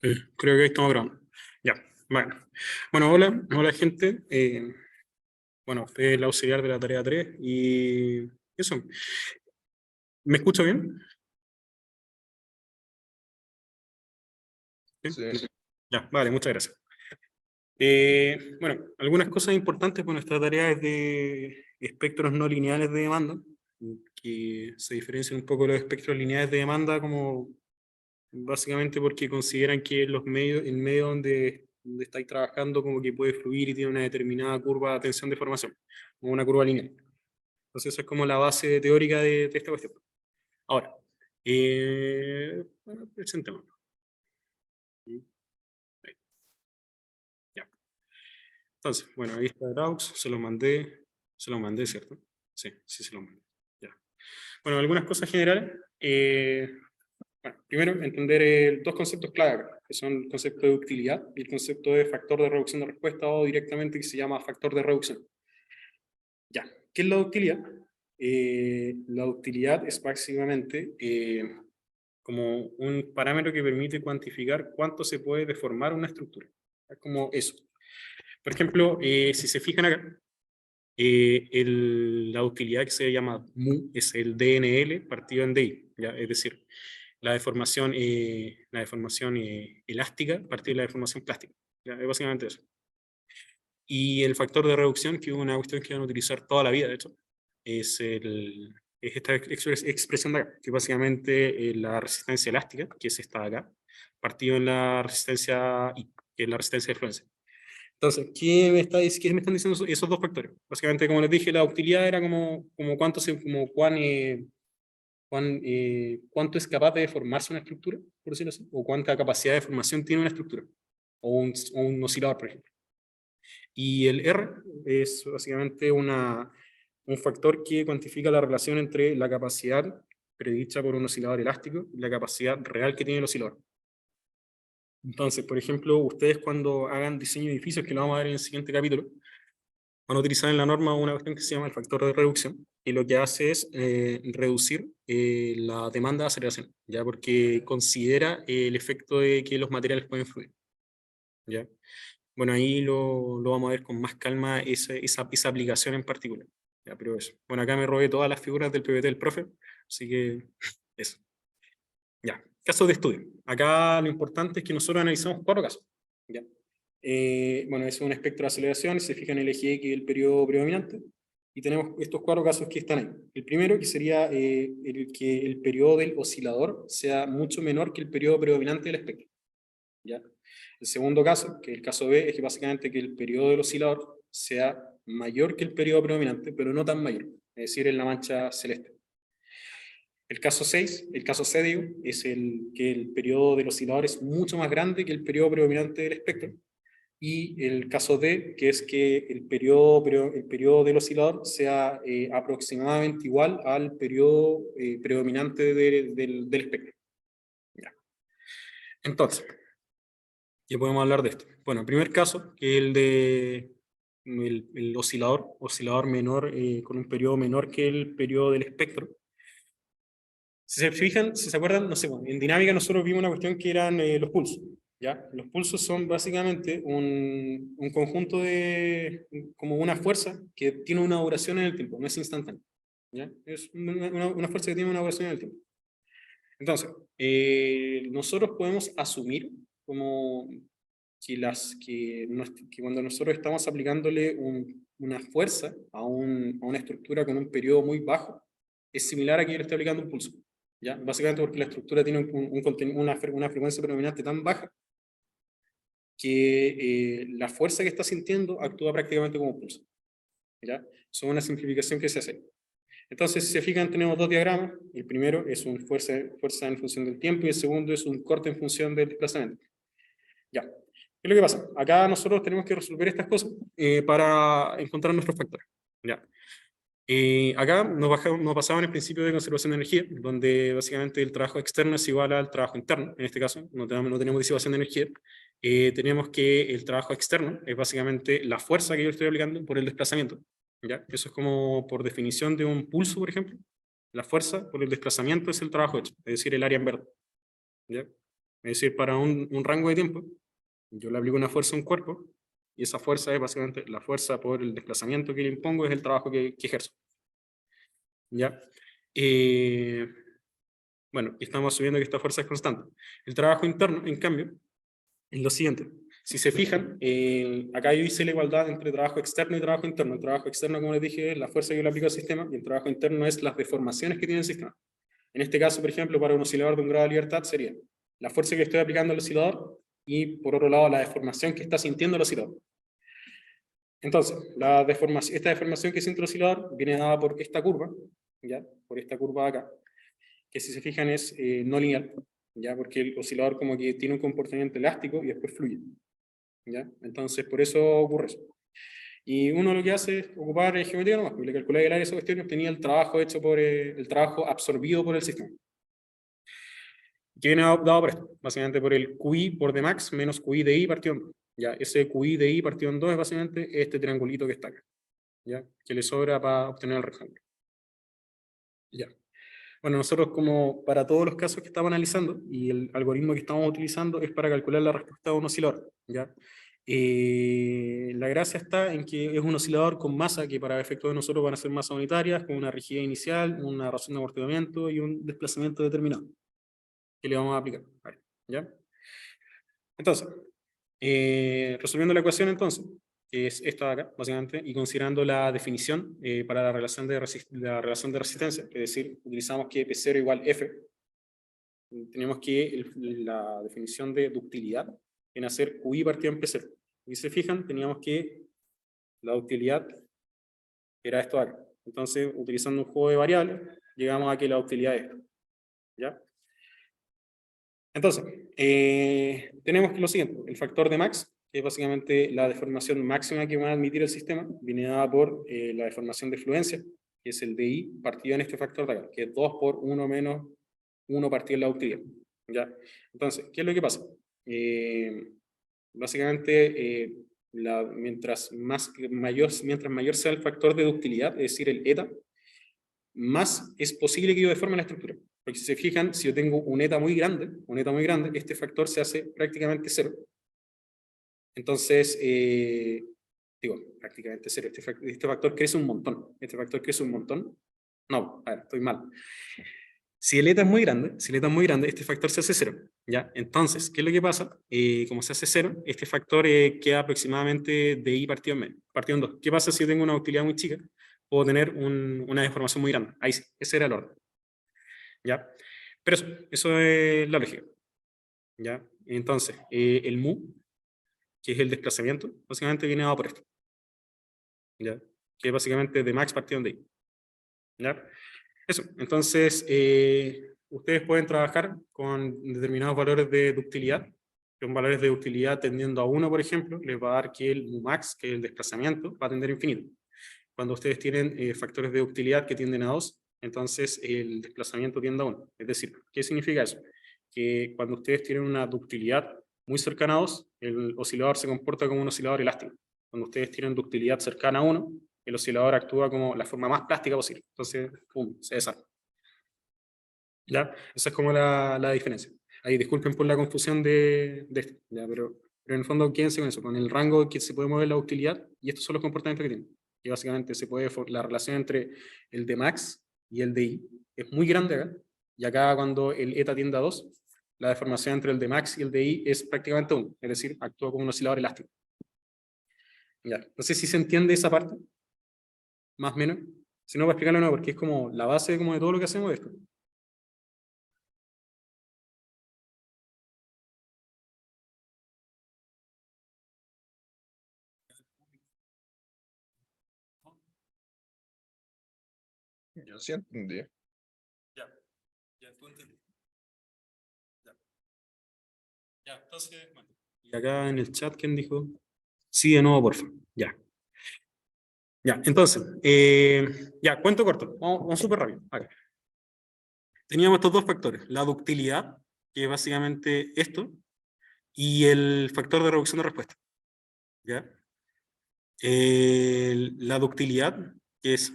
Creo que ahí estamos grabando. Ya, bueno. Bueno, hola, hola gente. Bueno, usted es el auxiliar de la tarea 3 y eso. ¿Me escucha bien? ¿Sí? Sí. Ya, vale, muchas gracias. Bueno, algunas cosas importantes por nuestra tarea es de espectros no lineales de demanda, que se diferencian un poco de los espectros lineales de demanda como básicamente porque consideran que los medios, el medio donde estáis trabajando como que puede fluir y tiene una determinada curva de tensión de formación, o una curva lineal. Entonces esa es como la base teórica de esta cuestión. Ahora, bueno, presentémonos. Ya. Entonces, bueno, ahí está Draux, se lo mandé, ¿cierto? Sí, sí se lo mandé. Ya. Bueno, algunas cosas generales. Bueno, primero, entender dos conceptos clave acá, que son el concepto de utilidad y el concepto de factor de reducción de respuesta, o directamente que se llama factor de reducción. Ya, ¿qué es la utilidad? La utilidad es básicamente como un parámetro que permite cuantificar cuánto se puede deformar una estructura. Es como eso. Por ejemplo, si se fijan acá, la utilidad que se llama mu es el DNL partido en DI, ¿ya? Es decir, la deformación elástica partido de la deformación plástica. ¿Ya? Es básicamente eso. Y el factor de reducción, que es una cuestión que van a utilizar toda la vida, de hecho, es, es esta expresión de acá, que es básicamente la resistencia elástica, que es esta de acá, partido en la resistencia I, que es la resistencia de fluencia. Entonces, ¿qué me están diciendo esos dos factores? Básicamente, como les dije, la utilidad era como cuánto cuánto es capaz de deformarse una estructura, por decirlo así, o cuánta capacidad de formación tiene una estructura, o un oscilador, por ejemplo. Y el R es básicamente un factor que cuantifica la relación entre la capacidad predicha por un oscilador elástico y la capacidad real que tiene el oscilador. Entonces, por ejemplo, ustedes cuando hagan diseño de edificios, que lo vamos a ver en el siguiente capítulo, van a utilizar en la norma una cuestión que se llama el factor de reducción, y lo que hace es reducir la demanda de aceleración, ¿ya? Porque considera el efecto de que los materiales pueden fluir, ¿ya? Bueno, ahí lo vamos a ver con más calma, esa aplicación en particular. Ya, pero eso. Bueno, acá me robé todas las figuras del PPT del profe, así que eso. Ya, casos de estudio. Acá lo importante es que nosotros analizamos 4 casos. ¿Ya? Bueno, es un espectro de aceleración, y se fija en el eje X, el periodo predominante, y tenemos estos 4 casos que están ahí. El primero, que sería el que el periodo del oscilador sea mucho menor que el periodo predominante del espectro. ¿Ya? El segundo caso, que es el caso B, es que básicamente que el periodo del oscilador sea mayor que el periodo predominante, pero no tan mayor, es decir, en la mancha celeste. El caso 6, el caso C, digo, es el que el periodo del oscilador es mucho más grande que el periodo predominante del espectro. Y el caso D, que es que el periodo del oscilador sea aproximadamente igual al periodo predominante del espectro. Ya. Entonces, ya podemos hablar de esto. Bueno, el primer caso, que es el de el oscilador menor, con un periodo menor que el periodo del espectro. Si se fijan, si se acuerdan, no sé, bueno, en dinámica nosotros vimos una cuestión que eran los pulsos, ¿ya? Los pulsos son básicamente un conjunto de, como una fuerza que tiene una duración en el tiempo, no es instantánea, ¿ya? Es una fuerza que tiene una duración en el tiempo. Entonces, nosotros podemos asumir como que cuando nosotros estamos aplicándole una fuerza a una estructura con un periodo muy bajo, es similar a que le esté aplicando un pulso. ¿Ya? Básicamente porque la estructura tiene una frecuencia predominante tan baja que la fuerza que está sintiendo actúa prácticamente como un pulso. ¿Ya? Eso es una simplificación que se hace. Entonces, si se fijan, tenemos dos diagramas. El primero es una fuerza en función del tiempo, y el segundo es un corte en función del desplazamiento. Ya. ¿Qué es lo que pasa? Acá nosotros tenemos que resolver estas cosas para encontrar nuestros factores. ¿Ya? Acá nos basamos en el principio de conservación de energía, donde básicamente el trabajo externo es igual al trabajo interno. En este caso, no tenemos disipación de energía. Tenemos que el trabajo externo es básicamente la fuerza que yo estoy aplicando por el desplazamiento. ¿Ya? Eso es como por definición de un pulso, por ejemplo. La fuerza por el desplazamiento es el trabajo hecho, es decir, el área en verde. ¿Ya? Es decir, para un rango de tiempo, yo le aplico una fuerza a un cuerpo, y esa fuerza es básicamente la fuerza por el desplazamiento que le impongo, es el trabajo que ejerzo. ¿Ya? Bueno, y estamos asumiendo que esta fuerza es constante. El trabajo interno, en cambio, es lo siguiente. Si se fijan, acá yo hice la igualdad entre trabajo externo y trabajo interno. El trabajo externo, como les dije, es la fuerza que yo le aplico al sistema, y el trabajo interno es las deformaciones que tiene el sistema. En este caso, por ejemplo, para un oscilador de un grado de libertad sería la fuerza que estoy aplicando al oscilador y, por otro lado, la deformación que está sintiendo el oscilador. Entonces, esta deformación que siente el oscilador viene dada por esta curva, ¿ya? Por esta curva de acá, que si se fijan es no lineal, ¿ya? Porque el oscilador como que tiene un comportamiento elástico y después fluye, ¿ya? Entonces, por eso ocurre eso. Y uno lo que hace es ocupar geometría nomás, porque le calculé el área de esa cuestión y obtenía el trabajo hecho por el trabajo absorbido por el sistema. Que viene dado por esto, básicamente por el QI por Dmax menos QI de I partido en 2. Ya, ese QI de I partido en 2 es básicamente este triangulito que está acá, ¿ya? Que le sobra para obtener el rectángulo. Ya. Bueno, nosotros como para todos los casos que estamos analizando, y el algoritmo que estamos utilizando es para calcular la respuesta de un oscilador, ¿ya? La gracia está en que es un oscilador con masa que para efectos de nosotros van a ser masas unitarias, con una rigidez inicial, una razón de amortiguamiento y un desplazamiento determinado que le vamos a aplicar. ¿Ya? Entonces, resolviendo la ecuación entonces, que es esta de acá, básicamente, y considerando la definición para la relación de resistencia, es decir, utilizamos que P0 igual F, tenemos que la definición de ductilidad viene a ser QI partido en P0. Y si se fijan, teníamos que la ductilidad era esto de acá. Entonces, utilizando un juego de variables, llegamos a que la ductilidad es esto. ¿Ya? Entonces, tenemos lo siguiente, el factor de Max, que es básicamente la deformación máxima que va a admitir el sistema, viene dada por la deformación de fluencia, que es el DI partido en este factor de acá, que es 2 por 1 menos 1 partido en la ductilidad. ¿Ya? Entonces, ¿qué es lo que pasa? Básicamente, mientras mayor sea el factor de ductilidad, es decir, el eta, más es posible que yo deforme la estructura. Porque si se fijan, si yo tengo un eta muy grande, este factor se hace prácticamente cero. Entonces, digo, prácticamente cero. Este factor crece un montón. Este factor crece un montón. No, a ver, estoy mal. Si el eta es muy grande, este factor se hace cero. ¿Ya? Entonces, ¿qué es lo que pasa? Como se hace cero, este factor queda aproximadamente de I partido en medio, partido en 2. ¿Qué pasa si yo tengo una utilidad muy chica? Puedo tener una deformación muy grande. Ahí sí, ese era el orden. ¿Ya? Pero eso es la lógica. ¿Ya? Entonces, el mu, que es el desplazamiento, básicamente viene dado por esto. ¿Ya? Que es básicamente de max partido de I. ¿Ya? Eso. Entonces, ustedes pueden trabajar con determinados valores de ductilidad, con valores de ductilidad tendiendo a 1, por ejemplo, les va a dar que el mu max, que es el desplazamiento, va a tender a infinito. Cuando ustedes tienen factores de ductilidad que tienden a 2, entonces el desplazamiento tiende a 1. Es decir, ¿qué significa eso? Que cuando ustedes tienen una ductilidad muy cercana a 2, el oscilador se comporta como un oscilador elástico. Cuando ustedes tienen ductilidad cercana a 1, el oscilador actúa como la forma más plástica posible. Entonces, ¡pum!, se desarma. ¿Ya? Esa es como la diferencia. Ahí disculpen por la confusión de esto, ¿ya? Pero en el fondo quédense con eso, con el rango que se puede mover la utilidad, y estos son los comportamientos que tienen. Y básicamente la relación entre el de max y el de i es muy grande acá, y acá cuando el eta tiende a 2, la deformación entre el de max y el de i es prácticamente 1, es decir, actúa como un oscilador elástico. Ya. No sé si se entiende esa parte, más o menos. Si no, voy a explicarlo de nuevo, porque es como la base como de todo lo que hacemos de esto. Yo sí entendí. Ya, ya tú entendí. Ya, entonces, bueno. Y acá en el chat, ¿quién dijo? Sí, de nuevo, por favor. Ya. Ya, entonces, ya, cuento corto. Vamos súper rápido. Acá. Teníamos estos dos factores. La ductilidad, que es básicamente esto, y el factor de reducción de respuesta. ¿Ya? La ductilidad, que es...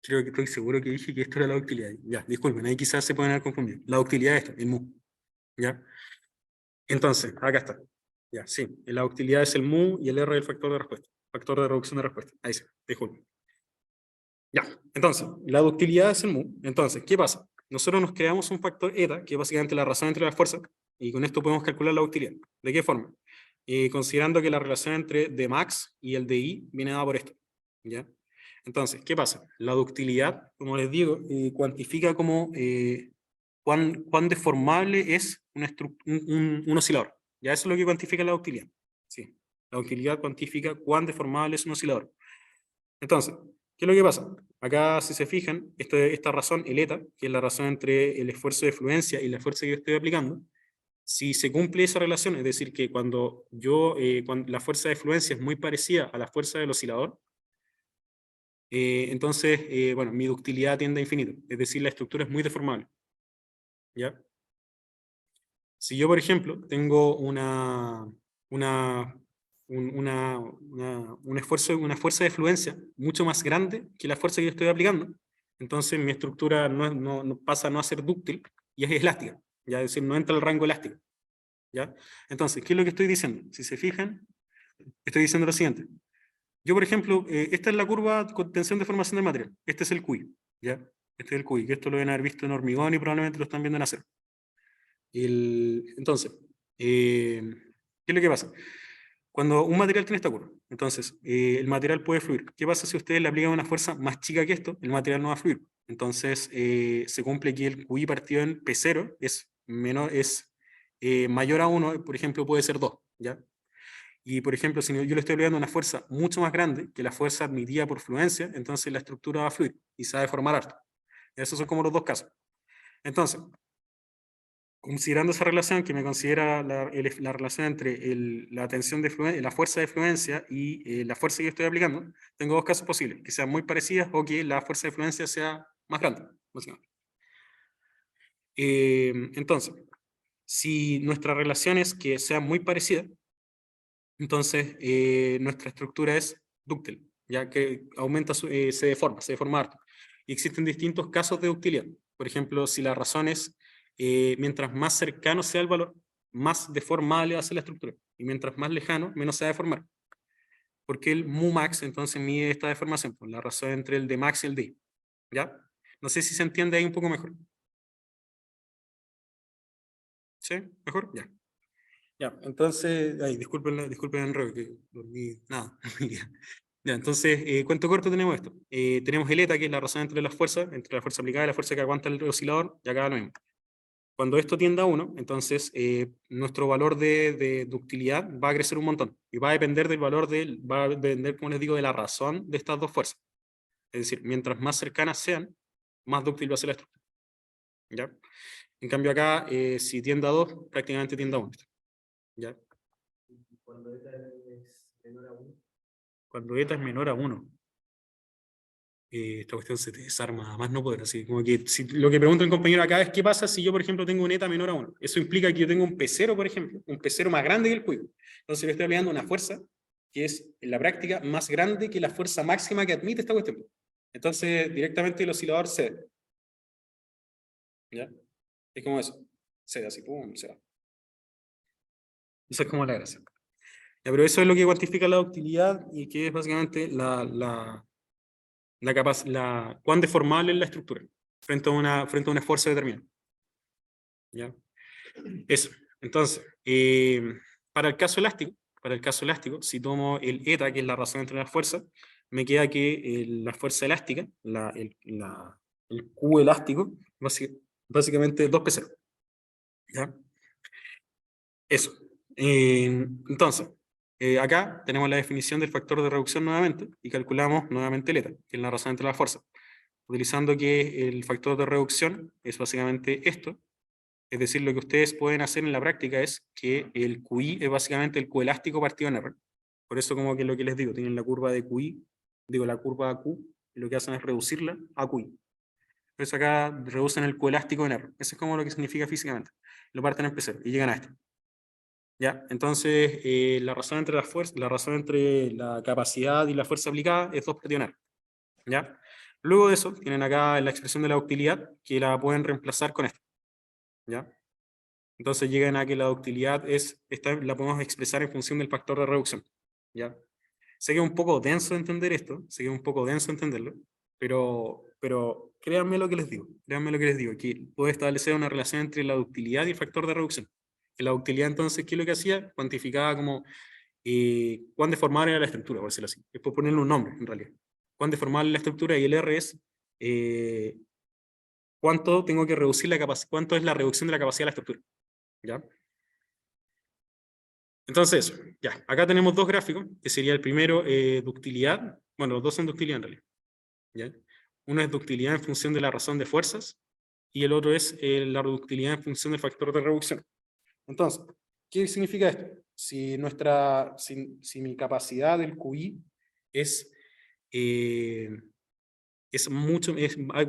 Creo que estoy seguro que dije que esto era la ductilidad. Ya, disculpen, ahí quizás se pueden haber confundido. La ductilidad es esto, el mu. ¿Ya? Entonces, acá está. Ya, sí. La ductilidad es el mu y el R es el factor de respuesta. Factor de reducción de respuesta. Ahí sí, disculpe. Ya, entonces, la ductilidad es el mu. Entonces, ¿qué pasa? Nosotros nos creamos un factor eta, que es básicamente la razón entre las fuerzas, y con esto podemos calcular la ductilidad. ¿De qué forma? Considerando que la relación entre Dmax y el Di viene dada por esto. ¿Ya? Entonces, ¿qué pasa? La ductilidad, como les digo, cuantifica como cuán deformable es un oscilador. Ya eso es lo que cuantifica la ductilidad. Sí. La ductilidad cuantifica cuán deformable es un oscilador. Entonces, ¿qué es lo que pasa? Acá, si se fijan, esta razón, el eta, que es la razón entre el esfuerzo de fluencia y la fuerza que yo estoy aplicando, si se cumple esa relación, es decir, que cuando la fuerza de fluencia es muy parecida a la fuerza del oscilador, entonces, bueno, mi ductilidad tiende a infinito, es decir, la estructura es muy deformable. ¿Ya? Si yo, por ejemplo, tengo un esfuerzo, una fuerza de fluencia mucho más grande que la fuerza que yo estoy aplicando, entonces mi estructura no pasa a no ser dúctil y es elástica, ¿ya? Es decir, no entra al rango elástico. ¿Ya? Entonces, ¿qué es lo que estoy diciendo? Si se fijan, estoy diciendo lo siguiente. Yo, por ejemplo, esta es la curva con tensión de formación del material. Este es el QI, ¿ya? Este es el QI, que esto lo deben haber visto en hormigón y probablemente lo están viendo en acero. Entonces, ¿qué es lo que pasa? Cuando un material tiene esta curva, entonces el material puede fluir. ¿Qué pasa si ustedes le aplican una fuerza más chica que esto? El material no va a fluir. Entonces, se cumple que el QI partido en P0 es mayor a 1, por ejemplo, puede ser 2, ¿ya? Y, por ejemplo, si yo le estoy aplicando una fuerza mucho más grande que la fuerza admitida por fluencia, entonces la estructura va a fluir y se va a deformar harto. Esos son como los dos casos. Entonces, considerando esa relación que me considera la relación entre la tensión de la fuerza de fluencia y la fuerza que yo estoy aplicando, tengo dos casos posibles, que sean muy parecidas o que la fuerza de fluencia sea más grande, básicamente. Entonces, si nuestra relación es que sea muy parecida, entonces nuestra estructura es dúctil, ya que aumenta, se deforma harto. Y existen distintos casos de ductilidad. Por ejemplo, si la razón es, mientras más cercano sea el valor, más deformable va a ser la estructura. Y mientras más lejano, menos se va a deformar. Porque el mu max entonces mide esta deformación, por la razón entre el d max y el d. ¿Ya? No sé si se entiende ahí un poco mejor. ¿Sí? ¿Mejor? Ya. Ya, entonces, ay, disculpen el enredo, que dormí, nada. Ya, entonces, cuento corto tenemos esto. Tenemos el eta, que es la razón entre las fuerzas, entre la fuerza aplicada y la fuerza que aguanta el oscilador, y acá lo mismo. Cuando esto tiende a 1, entonces nuestro valor de ductilidad va a crecer un montón, y va a depender va a depender, como les digo, de la razón de estas dos fuerzas. Es decir, mientras más cercanas sean, más dúctil va a ser la estructura. ¿Ya? En cambio acá, si tiende a 2, prácticamente tiende a 1. ¿Ya? Cuando eta es menor a 1. Cuando eta es menor a 1. Esta cuestión se te desarma más no poder. Así como que si, lo que pregunta el compañero acá es qué pasa si yo, por ejemplo, tengo un eta menor a 1. Eso implica que yo tengo un P0, por ejemplo, un P0 más grande que el cubo. Entonces le estoy aplicando una fuerza que es, en la práctica, más grande que la fuerza máxima que admite esta cuestión. Entonces, directamente el oscilador cede. ¿Ya? Es como eso. Cede así, pum, se va. Esa es como la gracia. Ya, pero eso es lo que cuantifica la ductilidad y que es básicamente cuán deformable es la estructura frente a un esfuerzo determinado. ¿Ya? Eso. Entonces, para el caso elástico, si tomo el eta, que es la razón entre las fuerzas, me queda que la fuerza elástica, el Q elástico, básicamente 2P0. ¿Ya? Eso. Entonces, acá tenemos la definición del factor de reducción nuevamente y calculamos nuevamente el eta, que es la razón entre las fuerzas, utilizando que el factor de reducción es básicamente esto. Es decir, lo que ustedes pueden hacer en la práctica es que el QI es básicamente el coelástico partido en R. Por eso, como que lo que les digo, tienen la curva de QI, digo la curva Q, y lo que hacen es reducirla a QI. Entonces acá reducen el coelástico en R. Eso es como lo que significa físicamente. Lo parten en P0 y llegan a esto. ¿Ya? Entonces, la razón entre las fuerzas, la razón entre la capacidad y la fuerza aplicada es 2 partido en R. ¿Ya? Luego de eso, tienen acá la expresión de la ductilidad, que la pueden reemplazar con esto. ¿Ya? Entonces llegan a que la ductilidad la podemos expresar en función del factor de reducción. ¿Ya? Sé que es un poco denso entender esto, sé que es un poco denso entenderlo, pero créanme lo que les digo, que puedo establecer una relación entre la ductilidad y el factor de reducción. Que la ductilidad entonces, ¿qué es lo que hacía? Cuantificaba como cuán deformable era la estructura, por decirlo así. Es por ponerle un nombre, en realidad. Cuán deformable es la estructura, y el R es cuánto tengo que reducir la capacidad, cuánto es la reducción de la capacidad de la estructura. ¿Ya? Entonces, ya, acá tenemos dos gráficos, que sería el primero, ductilidad, bueno, los dos son ductilidad en realidad. ¿Ya? Uno es ductilidad en función de la razón de fuerzas, y el otro es la ductilidad en función del factor de reducción. Entonces, ¿qué significa esto? Si mi capacidad del QI es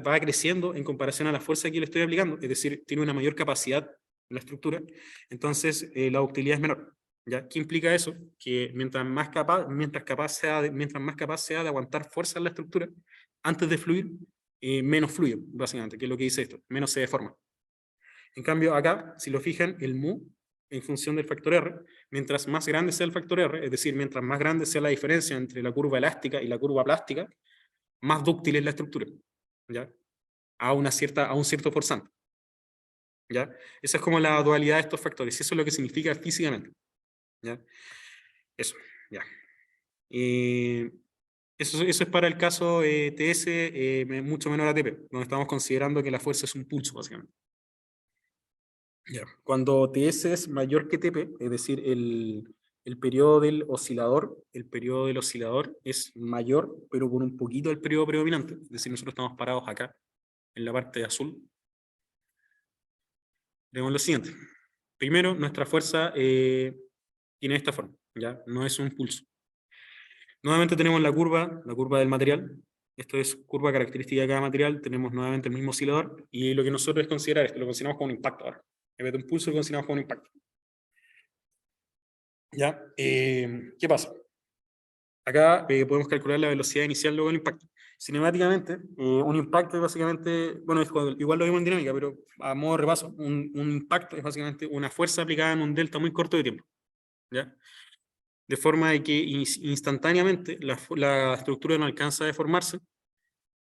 va creciendo en comparación a la fuerza que le estoy aplicando, es decir, tiene una mayor capacidad la estructura, entonces la ductilidad es menor. ¿Ya? ¿Qué implica eso? Que mientras más capaz sea de aguantar fuerza en la estructura, antes de fluir, menos fluye, básicamente, que es lo que dice esto, menos se deforma. En cambio, acá, si lo fijan, el mu, en función del factor R, mientras más grande sea el factor R, es decir, mientras más grande sea la diferencia entre la curva elástica y la curva plástica, más dúctil es la estructura, ¿ya? A un cierto forzante, ¿ya? Esa es como la dualidad de estos factores, y eso es lo que significa físicamente, ¿ya? Eso, ya. Eso es para el caso TS mucho menor a TP, donde estamos considerando que la fuerza es un pulso, básicamente. Ya. Cuando TS es mayor que TP, es decir, el periodo del oscilador es mayor, pero por un poquito del periodo predominante, es decir, nosotros estamos parados acá, en la parte azul. Vemos lo siguiente. Primero, nuestra fuerza tiene esta forma, ¿ya? No es un pulso. Nuevamente tenemos la curva del material. Esto es curva característica de cada material. Tenemos nuevamente el mismo oscilador. Y lo que nosotros es considerar esto, lo consideramos como un impacto ahora. En vez de un pulso, lo consideramos como un impacto. ¿Ya? ¿Qué pasa? Acá podemos calcular la velocidad inicial luego del impacto. Cinemáticamente, un impacto es básicamente, bueno, igual lo vimos en dinámica, pero a modo de repaso, un impacto es básicamente una fuerza aplicada en un delta muy corto de tiempo. ¿Ya? De forma de que instantáneamente la estructura no alcanza a deformarse,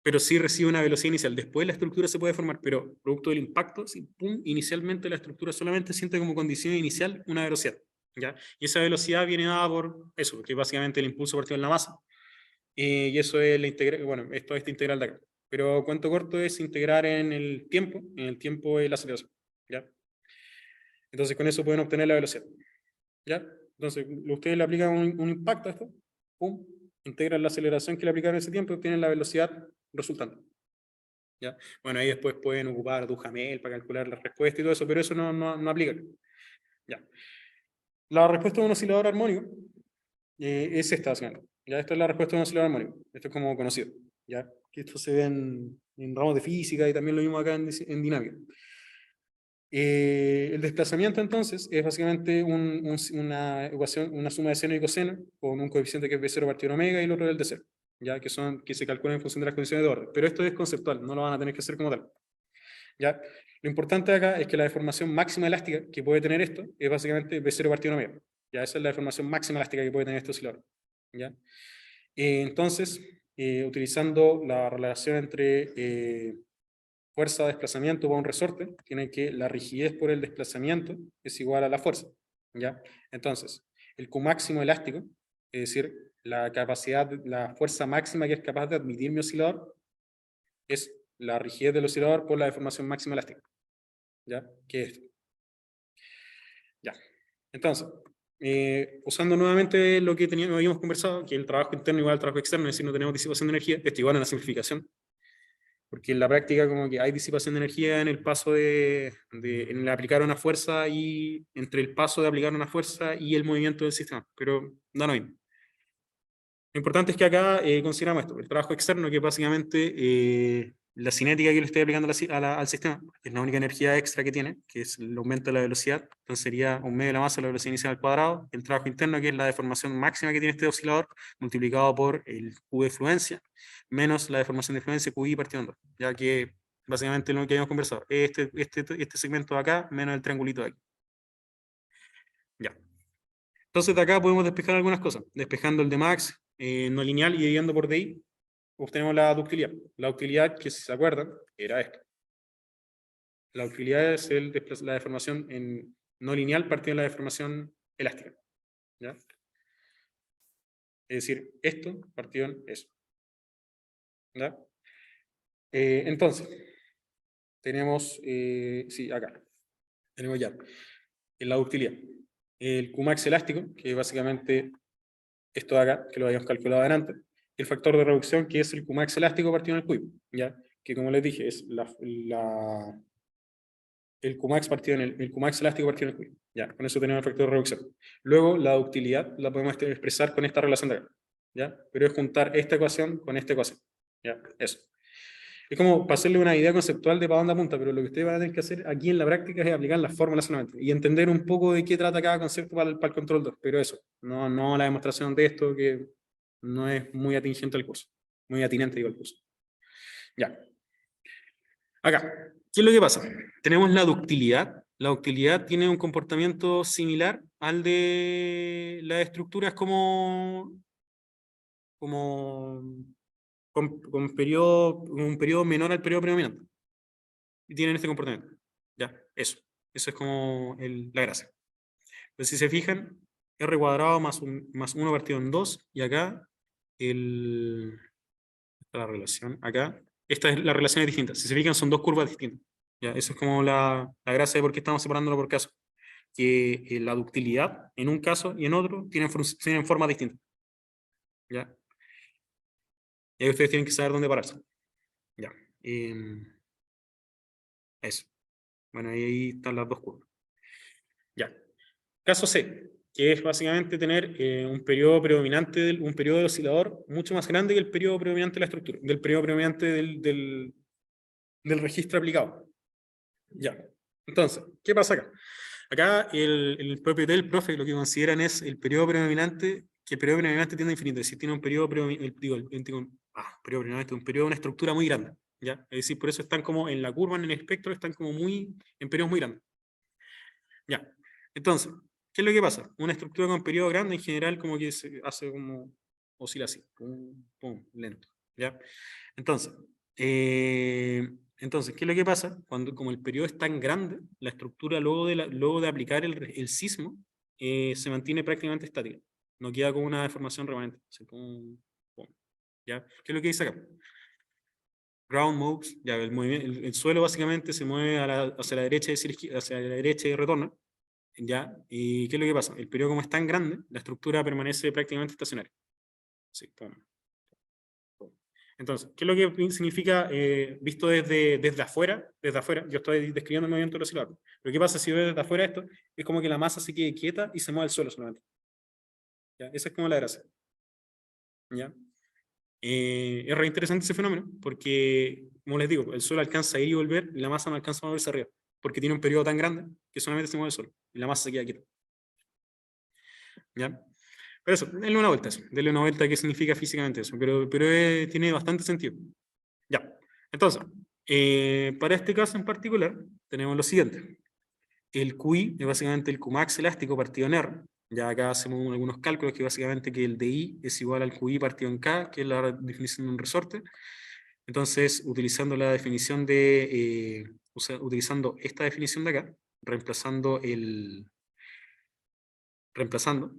pero sí recibe una velocidad inicial. Después la estructura se puede deformar, pero producto del impacto, pum, inicialmente la estructura solamente siente como condición inicial una velocidad. ¿Ya? Y esa velocidad viene dada por eso, que es básicamente el impulso partido en la masa. Y eso es la integral, bueno, esto es esta integral de acá. Pero cuento corto es integrar en el tiempo es la aceleración. ¿Ya? Entonces con eso pueden obtener la velocidad. ¿Ya? Entonces ustedes le aplican un impacto a esto, pum, integran la aceleración que le aplicaron en ese tiempo y obtienen la velocidad resultante. ¿Ya? Bueno, ahí después pueden ocupar Duhamel para calcular la respuesta y todo eso, pero eso no aplica. ¿Ya? La respuesta de un oscilador armónico es esta, básicamente. ¿Ya? Esta es la respuesta de un oscilador armónico. Esto es como conocido. ¿Ya? Que esto se ve en ramos de física y también lo vimos acá en dinámica. El desplazamiento entonces es básicamente una ecuación, una suma de seno y coseno con un coeficiente que es B0 partido en omega y el otro del de 0, ¿ya? Que se calculan en función de las condiciones de orden. Pero esto es conceptual, no lo van a tener que hacer como tal. ¿Ya? Lo importante acá es que la deformación máxima elástica que puede tener esto es básicamente B0 partido en omega. ¿Ya? Esa es la deformación máxima elástica que puede tener este oscilador. ¿Ya? Entonces, utilizando la relación entre fuerza de desplazamiento para un resorte, tiene que la rigidez por el desplazamiento es igual a la fuerza. ¿Ya? Entonces, el Q máximo elástico, es decir, la fuerza máxima que es capaz de admitir mi oscilador, es la rigidez del oscilador por la deformación máxima elástica. ¿Ya? ¿Qué es esto? Ya. Entonces, usando nuevamente lo que habíamos conversado, que el trabajo interno igual al trabajo externo, es decir, no tenemos disipación de energía, esto igual a una simplificación, porque en la práctica como que hay disipación de energía en el paso en el aplicar una fuerza y entre el paso de aplicar una fuerza y el movimiento del sistema, pero da lo mismo. Lo importante es que acá consideramos esto, el trabajo externo, que es básicamente la cinética que le estoy aplicando al sistema, que es la única energía extra que tiene, que es el aumento de la velocidad, entonces sería un medio de la masa de la velocidad inicial al cuadrado, el trabajo interno, que es la deformación máxima que tiene este oscilador, multiplicado por el Q de fluencia, menos la deformación de fluencia QI partido en 2, ya que básicamente lo que habíamos conversado, este segmento de acá, menos el triangulito de aquí, Ya. Entonces de acá podemos despejar algunas cosas. Despejando el Dmax no lineal y dividiendo por DI, obtenemos la ductilidad. La ductilidad, que si se acuerdan, era esto. La ductilidad es la deformación en no lineal partido de la deformación elástica. ¿Ya? Es decir, esto partido en eso. ¿Ya? Entonces, tenemos, sí, acá. Tenemos ya en la ductilidad. El Qmax elástico, que es básicamente esto de acá, que lo habíamos calculado adelante. El factor de reducción, que es el Qmax elástico partido en el cubo. ¿Ya? Que como les dije, es el Qmax partido en el Qmax elástico partido en el cubo. Ya, con eso tenemos el factor de reducción. Luego, la ductilidad la podemos expresar con esta relación de acá. ¿Ya? Pero es juntar esta ecuación con esta ecuación. ¿Ya? Eso. Es como para hacerle una idea conceptual de para dónde apunta, pero lo que ustedes van a tener que hacer aquí en la práctica es aplicar las fórmulas solamente y entender un poco de qué trata cada concepto para el control 2. Pero eso, no la demostración de esto que no es muy atingente al curso, muy atinente digo al curso. Ya. Acá, ¿qué es lo que pasa? Tenemos la ductilidad. La ductilidad tiene un comportamiento similar al de las estructuras como con un periodo menor al periodo predominante. Y tienen este comportamiento. Ya, eso. Eso es como la gracia. Entonces, si se fijan, r cuadrado más 1 partido en 2, y acá, la relación, acá, esta es la relación es distinta. Si se fijan, son dos curvas distintas. Ya, eso es como la gracia de por qué estamos separándolo por caso. Que la ductilidad, en un caso y en otro, tienen formas distintas. ¿Ya? Y ahí ustedes tienen que saber dónde pararse. Ya. Eso. Bueno, ahí están las dos curvas. Ya. Caso C, que es básicamente tener un periodo predominante, un periodo de oscilador mucho más grande que el periodo predominante de la estructura, del periodo predominante del registro aplicado. Ya. Entonces, ¿qué pasa acá? Acá el propio del profe lo que consideran es el periodo predominante, que el periodo predominante tiende a infinito, es decir, tiene un periodo predominante, periodo predominante, un periodo de una estructura muy grande. ¿Ya? Es decir, por eso están como en la curva, en el espectro, están como en periodos muy grandes. Ya. Entonces, ¿qué es lo que pasa? Una estructura con periodo grande en general como que se hace como oscila así, pum, pum, lento. ¿Ya? Entonces, ¿qué es lo que pasa? Cuando como el periodo es tan grande, la estructura luego de aplicar el sismo se mantiene prácticamente estática. No queda como una deformación remanente. Así, pum, pum. ¿Ya? ¿Qué es lo que dice acá? Ground moves, ya, el suelo básicamente se mueve hacia la derecha hacia la derecha y retorna. ¿Ya? ¿Y qué es lo que pasa? El periodo como es tan grande, la estructura permanece prácticamente estacionaria. Sí, pum, pum. Entonces, ¿qué es lo que significa visto desde afuera? Desde afuera, yo estoy describiendo el movimiento del oscilador. Pero ¿qué pasa si veo desde afuera esto? Es como que la masa se quede quieta y se mueve al suelo solamente. ¿Ya? Esa es como la gracia. ¿Ya? Es re interesante ese fenómeno, porque, como les digo, el suelo alcanza a ir y volver y la masa no alcanza a moverse arriba, porque tiene un periodo tan grande que solamente se mueve el suelo y la masa se queda quieta. ¿Ya? Pero eso, denle una vuelta a eso. Denle una vuelta a qué significa físicamente eso. Pero tiene bastante sentido. Ya. Entonces, para este caso en particular, tenemos lo siguiente. El QI es básicamente el Qmax elástico partido en R. Ya acá hacemos algunos cálculos que básicamente que el DI es igual al QI partido en K, que es la definición de un resorte. Entonces, utilizando la definición utilizando esta definición de acá, reemplazando,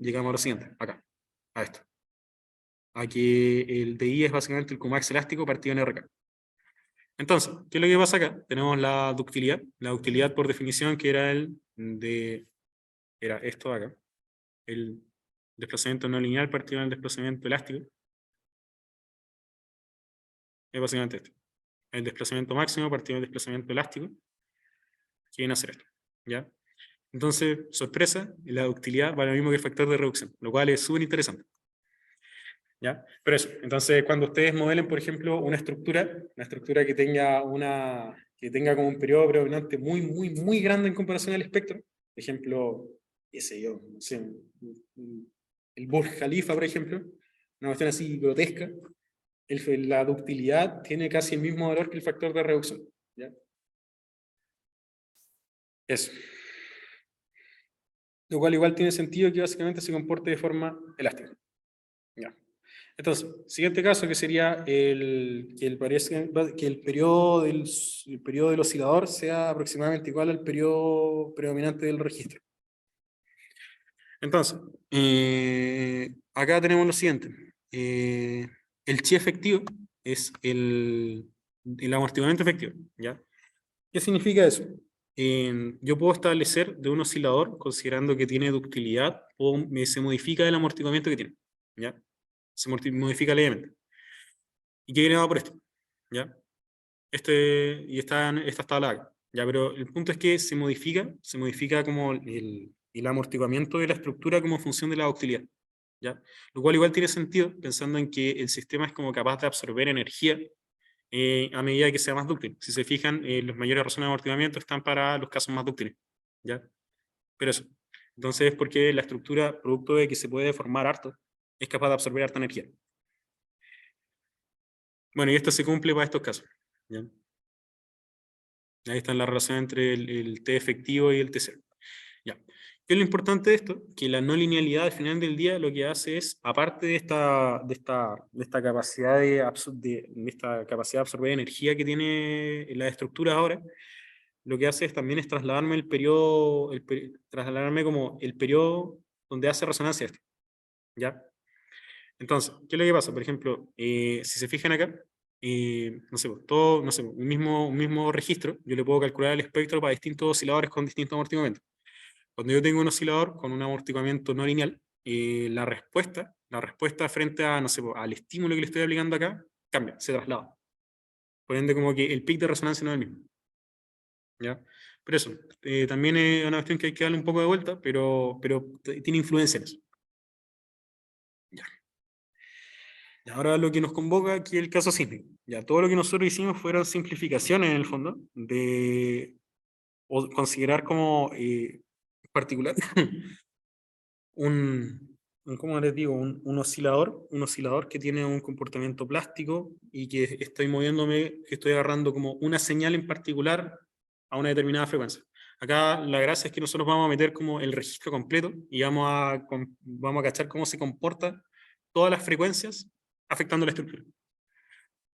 llegamos a lo siguiente, acá, a esto. A que el DI es básicamente el Qmax elástico partido en RK. Entonces, ¿qué es lo que pasa acá? Tenemos la ductilidad por definición que era esto de acá, el desplazamiento no lineal partido en el desplazamiento elástico, es básicamente esto, el desplazamiento máximo partido del desplazamiento elástico, que viene a ser esto, ¿ya? Entonces, sorpresa, la ductilidad vale lo mismo que el factor de reducción, lo cual es súper interesante. ¿Ya? Pero eso, entonces cuando ustedes modelen, por ejemplo, una estructura que tenga como un periodo predominante muy grande en comparación al espectro, por ejemplo, qué sé yo, no sé, el Burj Khalifa, por ejemplo, una cuestión así grotesca, la ductilidad tiene casi el mismo valor que el factor de reducción. ¿Ya? Eso. Lo cual igual tiene sentido que básicamente se comporte de forma elástica. Ya. Entonces, siguiente caso que sería que el periodo del oscilador sea aproximadamente igual al periodo predominante del registro. Entonces, acá tenemos lo siguiente. El chi efectivo es el amortiguamiento efectivo, ¿ya? ¿Qué significa eso? Yo puedo establecer de un oscilador, considerando que tiene ductilidad, se modifica el amortiguamiento que tiene, ¿ya? Se modifica levemente. ¿Y qué viene dado por esto? ¿Ya? Esta tabla acá, ¿ya? Pero el punto es que se modifica como el amortiguamiento de la estructura como función de la ductilidad, ¿ya? Lo cual igual tiene sentido, pensando en que el sistema es como capaz de absorber energía a medida que sea más dúctil. Si se fijan, los mayores razones de amortiguamiento están para los casos más dúctiles, ¿ya? Pero eso. Entonces es porque la estructura, producto de que se puede deformar harto, es capaz de absorber harta energía. Bueno, y esto se cumple para estos casos, ¿ya? Ahí está la relación entre el T efectivo y el T0. Ya. ¿Qué es lo importante de esto? Que la no linealidad al final del día lo que hace es, aparte de esta capacidad de esta capacidad de absorber energía que tiene la estructura ahora, lo que hace es también es trasladarme trasladarme como el periodo donde hace resonancia esto. ¿Ya? Entonces, ¿qué es lo que pasa? Por ejemplo, si se fijan acá, no sé, no sé, un mismo registro, yo le puedo calcular el espectro para distintos osciladores con distintos amortiguamientos. Cuando yo tengo un oscilador con un amortiguamiento no lineal, la respuesta frente a, no sé, al estímulo que le estoy aplicando acá, cambia, se traslada. Por ende, como que el pic de resonancia no es el mismo. ¿Ya? Pero eso, también es una cuestión que hay que darle un poco de vuelta, pero tiene influencia en eso. Ya. Y ahora lo que nos convoca aquí es el caso sísmico. Ya, todo lo que nosotros hicimos fueron simplificaciones en el fondo, o considerar como particular ¿cómo les digo? Un oscilador que tiene un comportamiento plástico y que estoy moviéndome, que estoy agarrando como una señal en particular a una determinada frecuencia. Acá la gracia es que nosotros vamos a meter como el registro completo y vamos a cachar cómo se comporta todas las frecuencias afectando la estructura.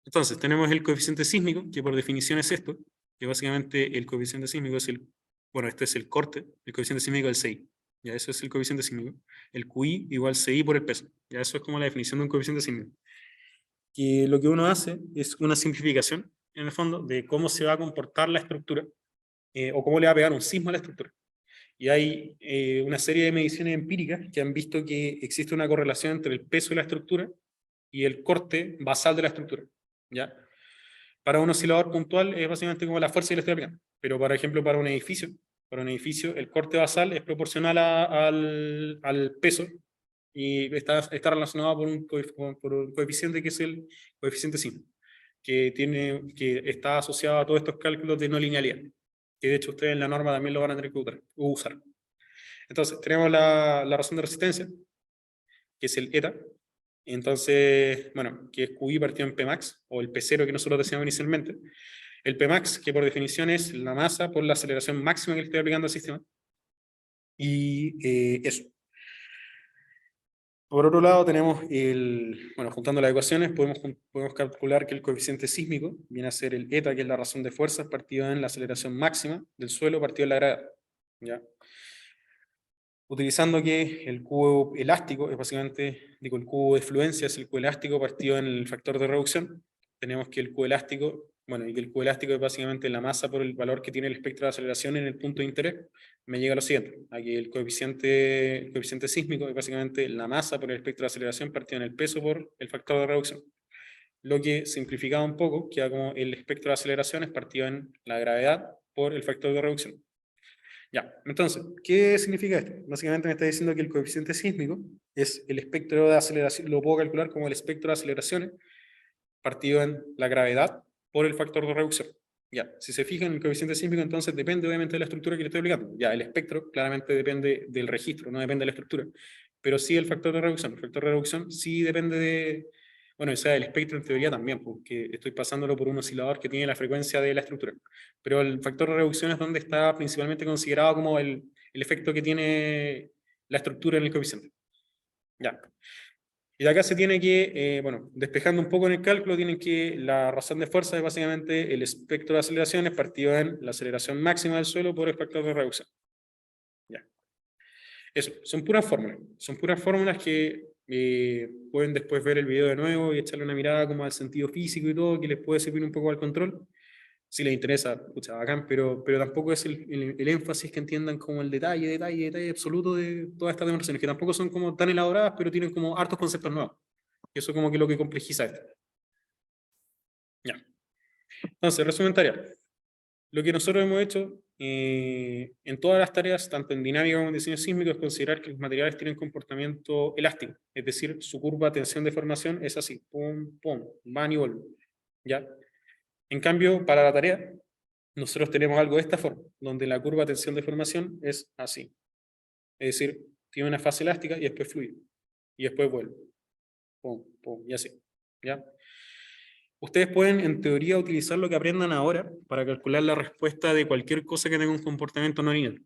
Entonces, tenemos el coeficiente sísmico, que por definición es esto, que básicamente el coeficiente sísmico es este es el corte, el coeficiente sísmico del CI. Ya eso es el coeficiente sísmico. El QI igual CI por el peso. Ya eso es como la definición de un coeficiente sísmico. Que lo que uno hace es una simplificación, en el fondo, de cómo se va a comportar la estructura, o cómo le va a pegar un sismo a la estructura. Y hay una serie de mediciones empíricas que han visto que existe una correlación entre el peso de la estructura y el corte basal de la estructura. ¿Ya? Para un oscilador puntual es básicamente como la fuerza que le estoy aplicando. Pero, por ejemplo, para un edificio, el corte basal es proporcional al peso y está relacionado por un coeficiente que es el coeficiente sin, que está asociado a todos estos cálculos de no linealidad, que de hecho ustedes en la norma también lo van a tener que usar. Entonces, tenemos la razón de resistencia, que es el eta. Entonces, bueno, que es QI partido en Pmax, o el P0 que nosotros decíamos inicialmente. El Pmax, que por definición es la masa por la aceleración máxima que le estoy aplicando al sistema. Y eso. Por otro lado, tenemos juntando las ecuaciones, podemos calcular que el coeficiente sísmico viene a ser el eta, que es la razón de fuerzas, partido en la aceleración máxima del suelo, partido en la gravedad. ¿Ya? Utilizando que el cubo elástico es básicamente, digo, el cubo de fluencia es el cubo elástico partido en el factor de reducción. Tenemos que el cubo elástico, y que el cubo elástico es básicamente la masa por el valor que tiene el espectro de aceleración en el punto de interés. Me llega a lo siguiente, aquí el coeficiente sísmico es básicamente la masa por el espectro de aceleración partido en el peso por el factor de reducción. Lo que simplificado un poco, queda como el espectro de aceleración es partido en la gravedad por el factor de reducción. Ya, entonces, ¿qué significa esto? Básicamente me está diciendo que el coeficiente sísmico es el espectro de aceleración, lo puedo calcular como el espectro de aceleraciones partido en la gravedad por el factor de reducción. Ya, si se fijan, el coeficiente sísmico entonces depende obviamente de la estructura que le estoy aplicando. Ya, el espectro claramente depende del registro, no depende de la estructura, pero sí el factor de reducción. El factor de reducción sí depende Bueno, o sea, el espectro en teoría también, porque estoy pasándolo por un oscilador que tiene la frecuencia de la estructura. Pero el factor de reducción es donde está principalmente considerado como el efecto que tiene la estructura en el coeficiente. Ya. Y de acá se tiene que, bueno, despejando un poco en el cálculo, tienen que la razón de fuerza es básicamente el espectro de aceleraciones partido en la aceleración máxima del suelo por el factor de reducción. Ya. Eso, son puras fórmulas que pueden después ver el video de nuevo y echarle una mirada como al sentido físico y todo, que les puede servir un poco al control. Si les interesa, pucha, bacán, pero tampoco es el énfasis que entiendan como el detalle absoluto de todas estas demostraciones, que tampoco son como tan elaboradas, pero tienen como hartos conceptos nuevos. Y eso como que lo que complejiza esto. Ya. Entonces, resumen tarea. Lo que nosotros hemos hecho en todas las tareas, tanto en dinámica como en diseño sísmico, es considerar que los materiales tienen comportamiento elástico, es decir, su curva de tensión-deformación es así, pum, pum, van y vuelven. ¿Ya? En cambio, para la tarea, nosotros tenemos algo de esta forma, donde la curva de tensión-deformación es así. Es decir, tiene una fase elástica y después fluye, y después vuelve. Pum, pum, y así. ¿Ya? Ustedes pueden, en teoría, utilizar lo que aprendan ahora para calcular la respuesta de cualquier cosa que tenga un comportamiento no lineal.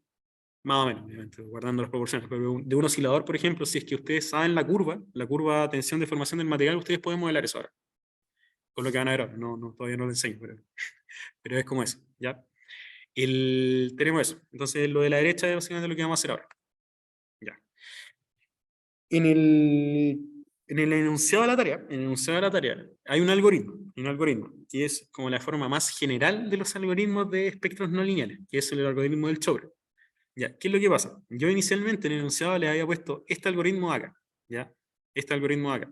Más o menos, obviamente, guardando las proporciones. Pero de un oscilador, por ejemplo, si es que ustedes saben la curva tensión de formación del material, ustedes pueden modelar eso ahora. Con lo que van a ver ahora. No, todavía no lo enseño, pero es como eso, ¿ya? Tenemos eso. Entonces, lo de la derecha es básicamente lo que vamos a hacer ahora. Ya. En el enunciado de la tarea, hay un algoritmo, que es como la forma más general de los algoritmos de espectros no lineales, que es el algoritmo del Chobre. ¿Ya? ¿Qué es lo que pasa? Yo inicialmente en el enunciado le había puesto este algoritmo acá, ¿ya? Este algoritmo acá.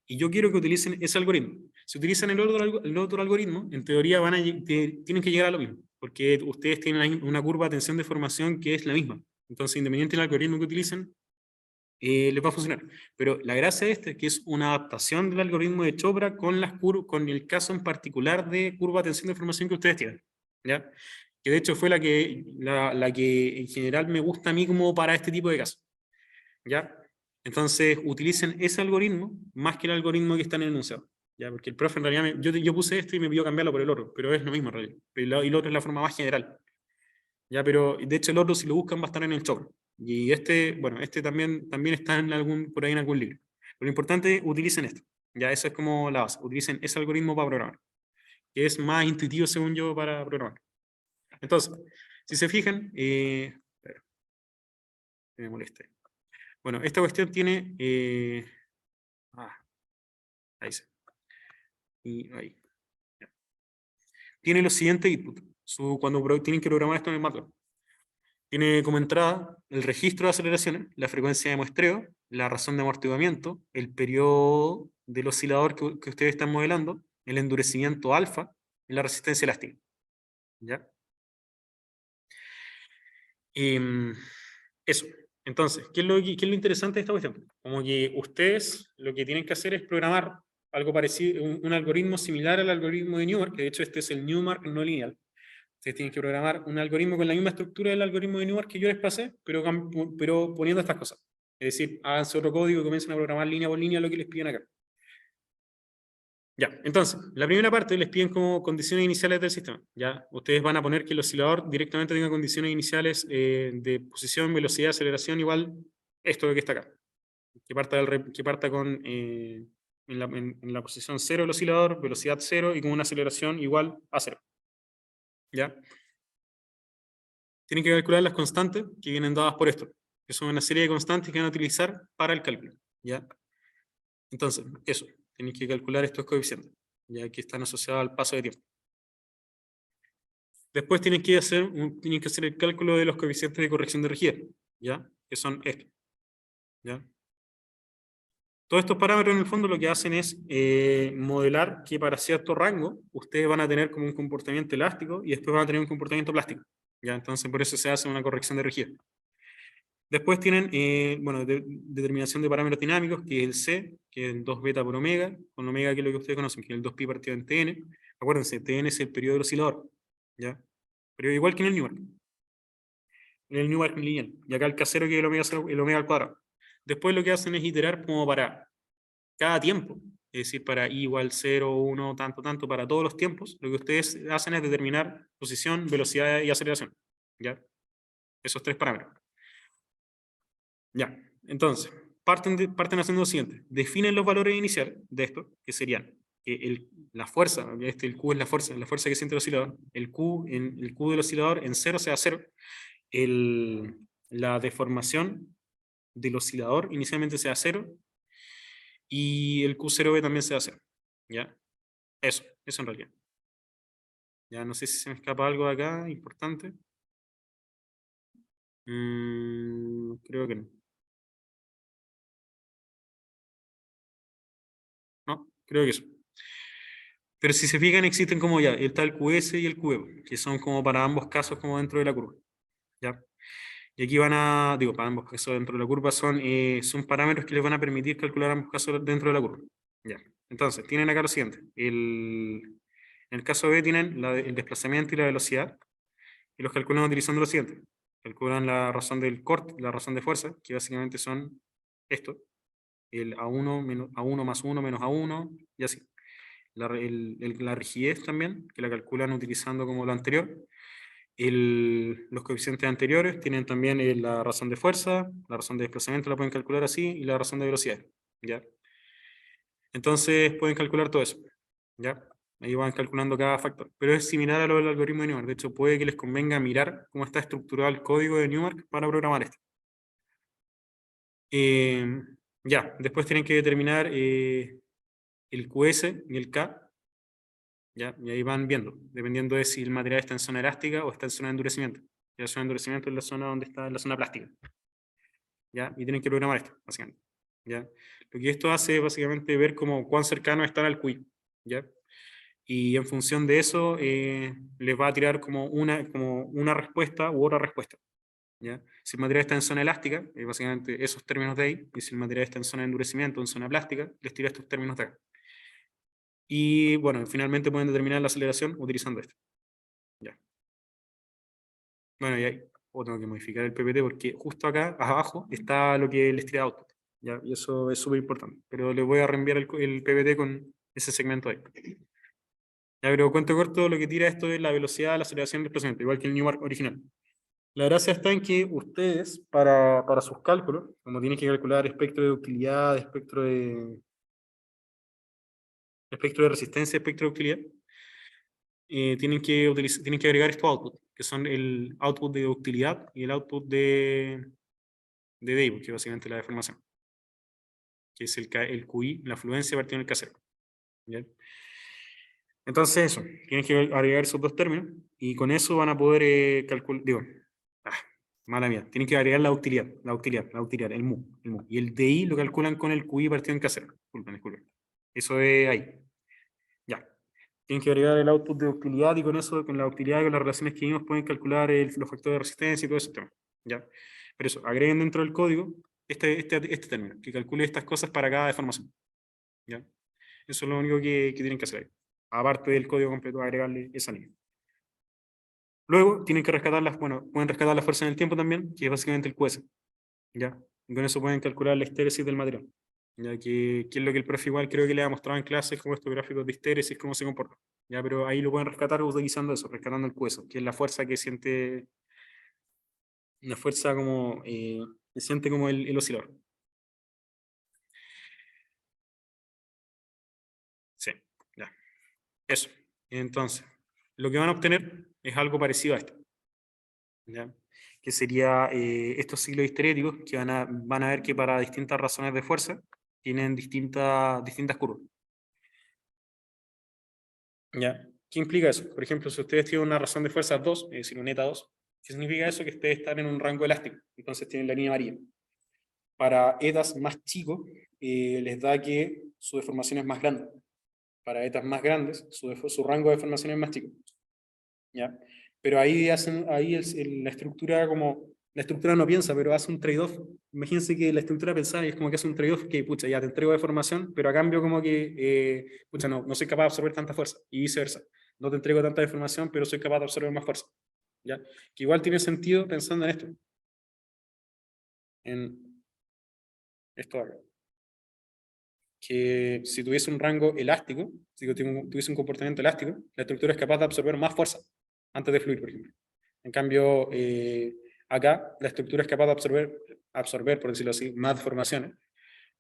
Y yo quiero que utilicen ese algoritmo. Si utilizan el otro algoritmo, en teoría tienen que llegar a lo mismo, porque ustedes tienen una curva de tensión de formación que es la misma. Entonces, independiente del algoritmo que utilicen, les va a funcionar. Pero la gracia de este es que es una adaptación del algoritmo de Chopra con el caso en particular de curva de tensión de formación que ustedes tienen. ¿Ya? Que de hecho fue la que en general me gusta a mí como para este tipo de casos. ¿Ya? Entonces utilicen ese algoritmo más que el algoritmo que está en el enunciado. ¿Ya? Porque el profe en realidad, yo puse esto y me pidió cambiarlo por el otro, pero es lo mismo en realidad. Y el otro es la forma más general. ¿Ya? Pero de hecho el otro, si lo buscan, va a estar en el Chopra. Y bueno, este también está por ahí en algún libro. Pero lo importante, utilicen esto. Ya, eso es como la base. Utilicen ese algoritmo para programar, que es más intuitivo, según yo, para programar. Entonces, si se fijan, espera, me moleste. Bueno, esta cuestión tiene, ahí sí. Y ahí. Ya. Tiene los siguientes inputs. Cuando tienen que programar esto en el MATLAB. Tiene como entrada el registro de aceleraciones, la frecuencia de muestreo, la razón de amortiguamiento, el periodo del oscilador que ustedes están modelando, el endurecimiento alfa y la resistencia elástica. ¿Ya? Eso. Entonces, ¿qué es lo interesante de esta cuestión? Como que ustedes lo que tienen que hacer es programar algo parecido, un algoritmo similar al algoritmo de Newmark, que de hecho este es el Newmark no lineal. Ustedes tienen que programar un algoritmo con la misma estructura del algoritmo de Newmark que yo les pasé, pero poniendo estas cosas. Es decir, háganse otro código y comiencen a programar línea por línea lo que les piden acá. Ya, entonces, la primera parte les piden como condiciones iniciales del sistema. Ya, ustedes van a poner que el oscilador directamente tenga condiciones iniciales de posición, velocidad, aceleración, igual esto que está acá. Que parta con en la posición 0 del oscilador, velocidad 0 y con una aceleración igual a 0. ¿Ya? Tienen que calcular las constantes que vienen dadas por esto, que son una serie de constantes que van a utilizar para el cálculo. ¿Ya? Entonces, eso, tienen que calcular estos coeficientes, ya que están asociados al paso de tiempo. Después tienen que hacer el cálculo de los coeficientes de corrección de rigidez, ¿ya? Que son estos. ¿Ya? Todos estos parámetros en el fondo lo que hacen es modelar que para cierto rango ustedes van a tener como un comportamiento elástico y después van a tener un comportamiento plástico. ¿Ya? Entonces por eso se hace una corrección de rigidez. Después tienen bueno, determinación de parámetros dinámicos, que es el C, que es el 2 beta por omega, con omega que es lo que ustedes conocen, que es el 2pi partido en Tn. Acuérdense, Tn es el periodo del oscilador, ¿ya? Pero igual que en el Newmark. En el Newmark lineal. Y acá el casero que es el omega al cuadrado. Después lo que hacen es iterar como para cada tiempo. es decir, para i igual 0, 1, tanto, tanto, para todos los tiempos, lo que ustedes hacen es determinar posición, velocidad y aceleración. ¿Ya? Esos tres parámetros. Ya, entonces, parten haciendo lo siguiente. Definen los valores iniciales de esto, que serían la fuerza, el Q es la fuerza que siente el oscilador, el Q del oscilador en 0 sea 0, la deformación del oscilador inicialmente sea 0, y el Q0B también sea 0. ¿Ya? Eso en realidad. Ya no sé si se me escapa algo de acá, importante. Creo que no. No, creo que eso. Pero si se fijan, existen como ya, está el QS y el QE, que son como para ambos casos como dentro de la curva. ¿Ya? Y aquí para ambos casos dentro de la curva son parámetros que les van a permitir calcular ambos casos dentro de la curva. ¿Ya? Entonces, tienen acá lo siguiente. En el caso B tienen el desplazamiento y la velocidad, y los calculan utilizando lo siguiente. Calculan la razón del corte, la razón de fuerza, que básicamente son esto, el A1 más 1 menos A1, y así. La rigidez también, que la calculan utilizando como lo anterior. Los coeficientes anteriores tienen también la razón de fuerza, la razón de desplazamiento la pueden calcular así, y la razón de velocidad. ¿Ya? Entonces pueden calcular todo eso. ¿Ya? Ahí van calculando cada factor. Pero es similar a lo del algoritmo de Newmark. De hecho, puede que les convenga mirar cómo está estructurado el código de Newmark para programar esto. Ya, después tienen que determinar el QS y el K. ¿Ya? Y ahí van viendo, dependiendo de si el material está en zona elástica o está en zona de endurecimiento. Y la zona de endurecimiento es la zona donde está la zona plástica. ¿Ya? Y tienen que programar esto, básicamente. ¿Ya? Lo que esto hace es básicamente ver como cuán cercano están al QI. ¿Ya? Y en función de eso les va a tirar como una respuesta u otra respuesta. ¿Ya? Si el material está en zona elástica, básicamente esos términos de ahí, y si el material está en zona de endurecimiento o en zona plástica, les tira estos términos de acá. Y bueno, finalmente pueden determinar la aceleración utilizando esto. Ya. Bueno, y ahí tengo que modificar el PPT porque justo acá abajo está lo que les tira output. ¿Ya? Y eso es súper importante. Pero les voy a reenviar el PPT con ese segmento ahí. Ya, pero cuento corto, lo que tira esto es la velocidad, la aceleración y el desplazamiento, igual que el Newmark original. La gracia está en que ustedes, para sus cálculos, como tienen que calcular espectro de ductilidad, espectro de resistencia, espectro de ductilidad, tienen que agregar estos outputs, que son el output de ductilidad y el output de Dave, que es básicamente la deformación, que es el QI, la fluencia partido en el K0. ¿Ya? Entonces eso, tienen que agregar esos dos términos y con eso van a poder calcular, mala mía, tienen que agregar la utilidad, el mu. Y el DI lo calculan con el QI partido en K0. Disculpen. Eso es ahí. Ya. Tienen que agregar el output de utilidad y con eso, con la utilidad y con las relaciones que vimos, pueden calcular los factores de resistencia y todo ese tema. ¿Ya? Pero eso, agreguen dentro del código este término, que calcule estas cosas para cada deformación. ¿Ya? Eso es lo único que tienen que hacer ahí. Aparte del código completo, agregarle esa línea. Luego tienen que pueden rescatar la fuerza en el tiempo también, que es básicamente el QS. ¿Ya? Y con eso pueden calcular la histéresis del material. Ya que es lo que el profe igual creo que le ha mostrado en clases, como estos gráficos de histéresis, cómo se comporta. Ya, pero ahí lo pueden rescatar utilizando eso, rescatando el QS, que es la fuerza que siente, una fuerza como, que siente como el oscilador. Sí, ya. Eso. Entonces, lo que van a obtener es algo parecido a esto. ¿Ya? Que sería estos ciclos histeréticos que van a ver que para distintas razones de fuerza tienen distintas curvas. ¿Ya? ¿Qué implica eso? Por ejemplo, si ustedes tienen una razón de fuerza 2, es decir, un eta 2, ¿qué significa eso? Que ustedes están en un rango elástico, entonces tienen la línea amarilla. Para etas más chicos, les da que su deformación es más grande. Para etas más grandes, su rango de deformación es más chico. ¿Ya? Pero ahí la estructura no piensa, pero hace un trade-off. Imagínense que la estructura pensaba y es como que hace un trade-off que, pucha, ya te entrego deformación, pero a cambio como que, pucha, no soy capaz de absorber tanta fuerza, y viceversa. No te entrego tanta deformación, pero soy capaz de absorber más fuerza. ¿Ya? Que igual tiene sentido pensando en esto. En esto de acá. que si tuviese un rango elástico, si tuviese un comportamiento elástico, la estructura es capaz de absorber más fuerza antes de fluir, por ejemplo. En cambio, acá la estructura es capaz de absorber, por decirlo así, más deformaciones,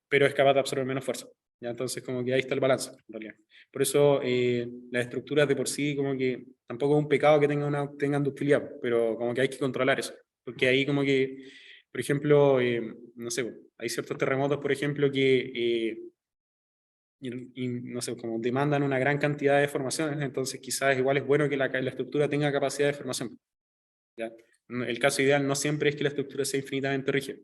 pero es capaz de absorber menos fuerza. ¿Ya? Entonces, como que ahí está el balance, en realidad. Por eso, las estructuras de por sí, como que tampoco es un pecado que tengan ductilidad, pero como que hay que controlar eso. Porque ahí como que, por ejemplo, no sé, hay ciertos terremotos, por ejemplo, que no sé, como demandan una gran cantidad de formaciones, entonces quizás igual es bueno que la estructura tenga capacidad de formación. ¿Ya? El caso ideal no siempre es que la estructura sea infinitamente rígida,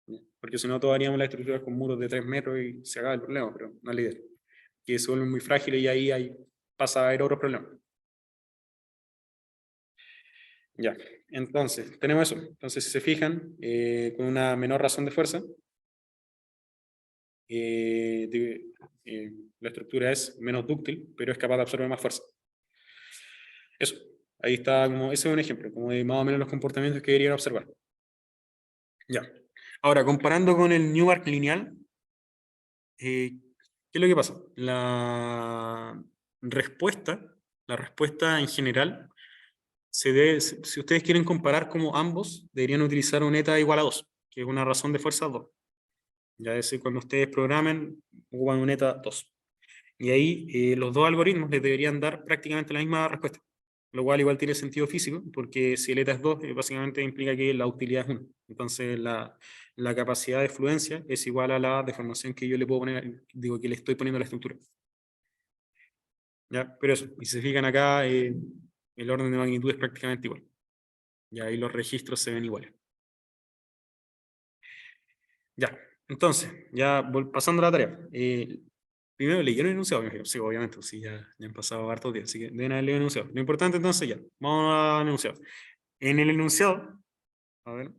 ¿ya? Porque si no, todos haríamos las estructuras con muros de 3 metros y se acaba el problema, pero no es la idea. Que se vuelven muy frágiles y ahí pasa a haber otros problemas. Ya, entonces, tenemos eso. Entonces, si se fijan, con una menor razón de fuerza, la estructura es menos dúctil, pero es capaz de absorber más fuerza. Eso, ahí está, ese es un ejemplo, como de más o menos los comportamientos que deberían observar. Ya. Ahora, comparando con el Newmark lineal, ¿qué es lo que pasa? La respuesta en general, si ustedes quieren comparar como ambos, deberían utilizar un eta igual a 2, que es una razón de fuerza 2. Ya es decir, cuando ustedes programen, ocupan un eta 2. Y ahí los dos algoritmos les deberían dar prácticamente la misma respuesta. Lo cual igual tiene sentido físico, porque si el eta es 2, básicamente implica que la utilidad es 1. Entonces la capacidad de fluencia es igual a la deformación que yo le puedo poner, digo, que le estoy poniendo a la estructura. ¿Ya? Pero eso, y si se fijan acá, el orden de magnitud es prácticamente igual. Y ahí los registros se ven iguales. Ya, entonces, ya pasando a la tarea. Primero leyeron el enunciado, me imagino. Sí, obviamente, sí, ya han pasado hartos días, así que deben haber leído el enunciado. Lo importante entonces ya, vamos al enunciado. En el enunciado, a ver,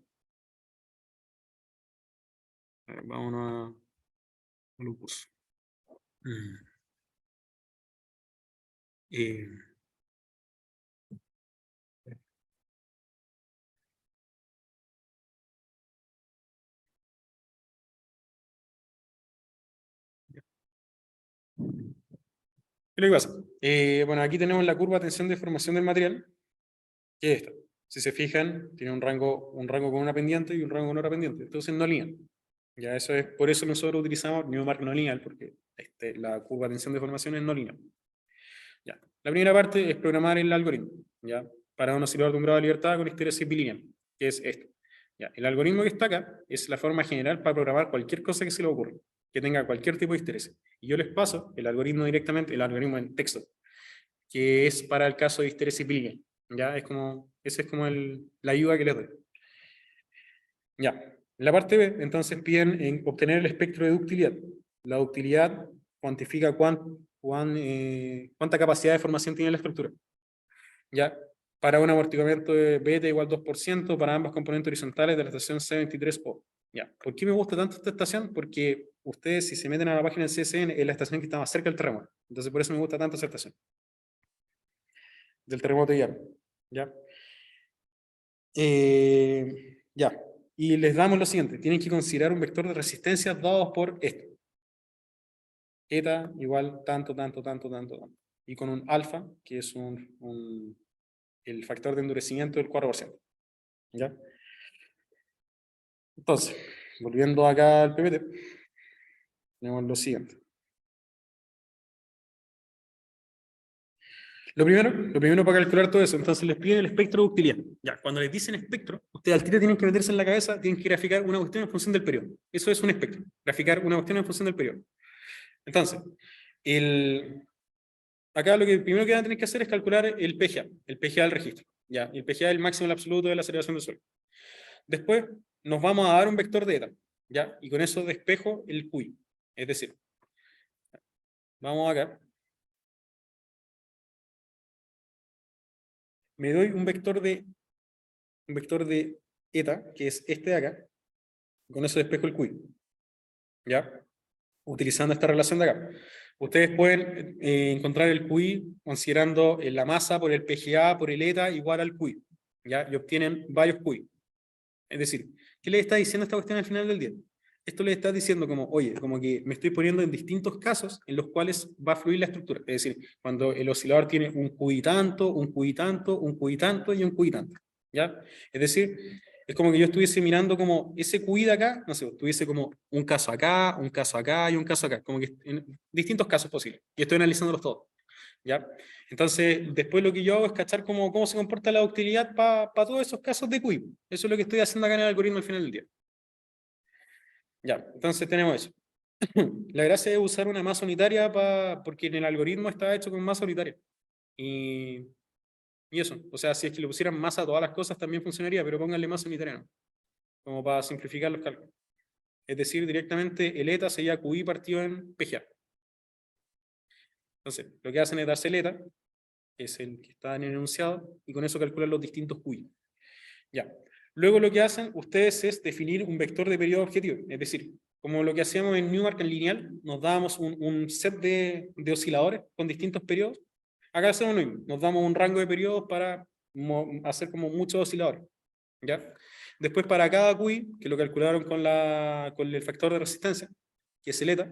vámonos a lupus. Eh, ¿Qué es lo que pasa? Bueno, aquí tenemos la curva de tensión de formación del material, que es esta. Si se fijan, tiene un rango con una pendiente y un rango con otra pendiente. Entonces no lineal. Ya eso es, por eso nosotros utilizamos Newmark no lineal, porque la curva de tensión de formación es no lineal. Ya. La primera parte es programar el algoritmo, ¿ya? Para un oscilador de un grado de libertad con histéresis bilineal, que es esto. ¿Ya? El algoritmo que está acá es la forma general para programar cualquier cosa que se le ocurra, que tenga cualquier tipo de histéresis. Y yo les paso el algoritmo directamente, el algoritmo en texto, que es para el caso de histéresis bilineal. ¿Ya? Esa es como la ayuda que les doy. Ya. En la parte B, entonces piden obtener el espectro de ductilidad. La ductilidad cuantifica cuánta capacidad de formación tiene la estructura. ¿Ya? Para un amortiguamiento de beta igual 2% para ambas componentes horizontales de la estación C23O. ¿Ya? ¿Por qué me gusta tanto esta estación? Porque ustedes, si se meten a la página del CSN, es la estación que está más cerca del terremoto. Entonces, por eso me gusta tanto esa estación. Del terremoto de Yarm. ¿Ya? Ya. Y les damos lo siguiente. Tienen que considerar un vector de resistencia dado por esto. Eta igual tanto, tanto, tanto, tanto, tanto. Y con un alfa, que es el factor de endurecimiento del 4%. ¿Ya? Entonces, volviendo acá al PPT, tenemos lo siguiente. Lo primero para calcular todo eso, entonces les piden el espectro de ductilidad. Ya, cuando les dicen espectro, ustedes al tiro tienen que meterse en la cabeza, tienen que graficar una cuestión en función del periodo. Eso es un espectro, graficar una cuestión en función del periodo. Entonces, acá lo que primero que van a tener que hacer es calcular el PGA del registro. Ya, el PGA es el máximo absoluto de la aceleración del suelo. Después nos vamos a dar un vector de eta, ¿ya? Y con eso despejo el QI. Es decir, vamos acá. Me doy un vector de eta, que es este de acá. Con eso despejo el QI. ¿Ya? Utilizando esta relación de acá. Ustedes pueden encontrar el QI considerando la masa por el PGA por el eta igual al QI. ¿Ya? Y obtienen varios QI. Es decir, ¿qué les está diciendo esta cuestión al final del día? esto le está diciendo como, oye, como que me estoy poniendo en distintos casos en los cuales va a fluir la estructura. Es decir, cuando el oscilador tiene un Q y tanto, un Q y tanto, un Q y tanto y un Q y tanto. ¿Ya? Es decir, es como que yo estuviese mirando como ese Q de acá, no sé, tuviese como un caso acá, un caso acá y un caso acá, como que en distintos casos posibles. Y estoy analizándolos todos. ¿Ya? Entonces, después lo que yo hago es cachar cómo se comporta la ductilidad para todos esos casos de QI. Eso es lo que estoy haciendo acá en el algoritmo al final del día. Ya, entonces tenemos eso. La gracia es usar una masa unitaria porque en el algoritmo está hecho con masa unitaria. Y, y eso, o sea, si es que le pusieran masa a todas las cosas también funcionaría, pero pónganle masa unitaria, ¿no? Como para simplificar los cálculos. Es decir, directamente el eta sería QI partido en PGA. Entonces, lo que hacen es darse el eta, que es el que está en el enunciado, y con eso calculan los distintos QI. Ya. Luego lo que hacen ustedes es definir un vector de periodo objetivo, es decir, como lo que hacíamos en Newmark en lineal, nos dábamos un set de osciladores con distintos periodos. Acá hacemos lo mismo, nos damos un rango de periodos para hacer como muchos osciladores. ¿Ya? Después para cada QI, que lo calcularon con el factor de resistencia, que es el eta,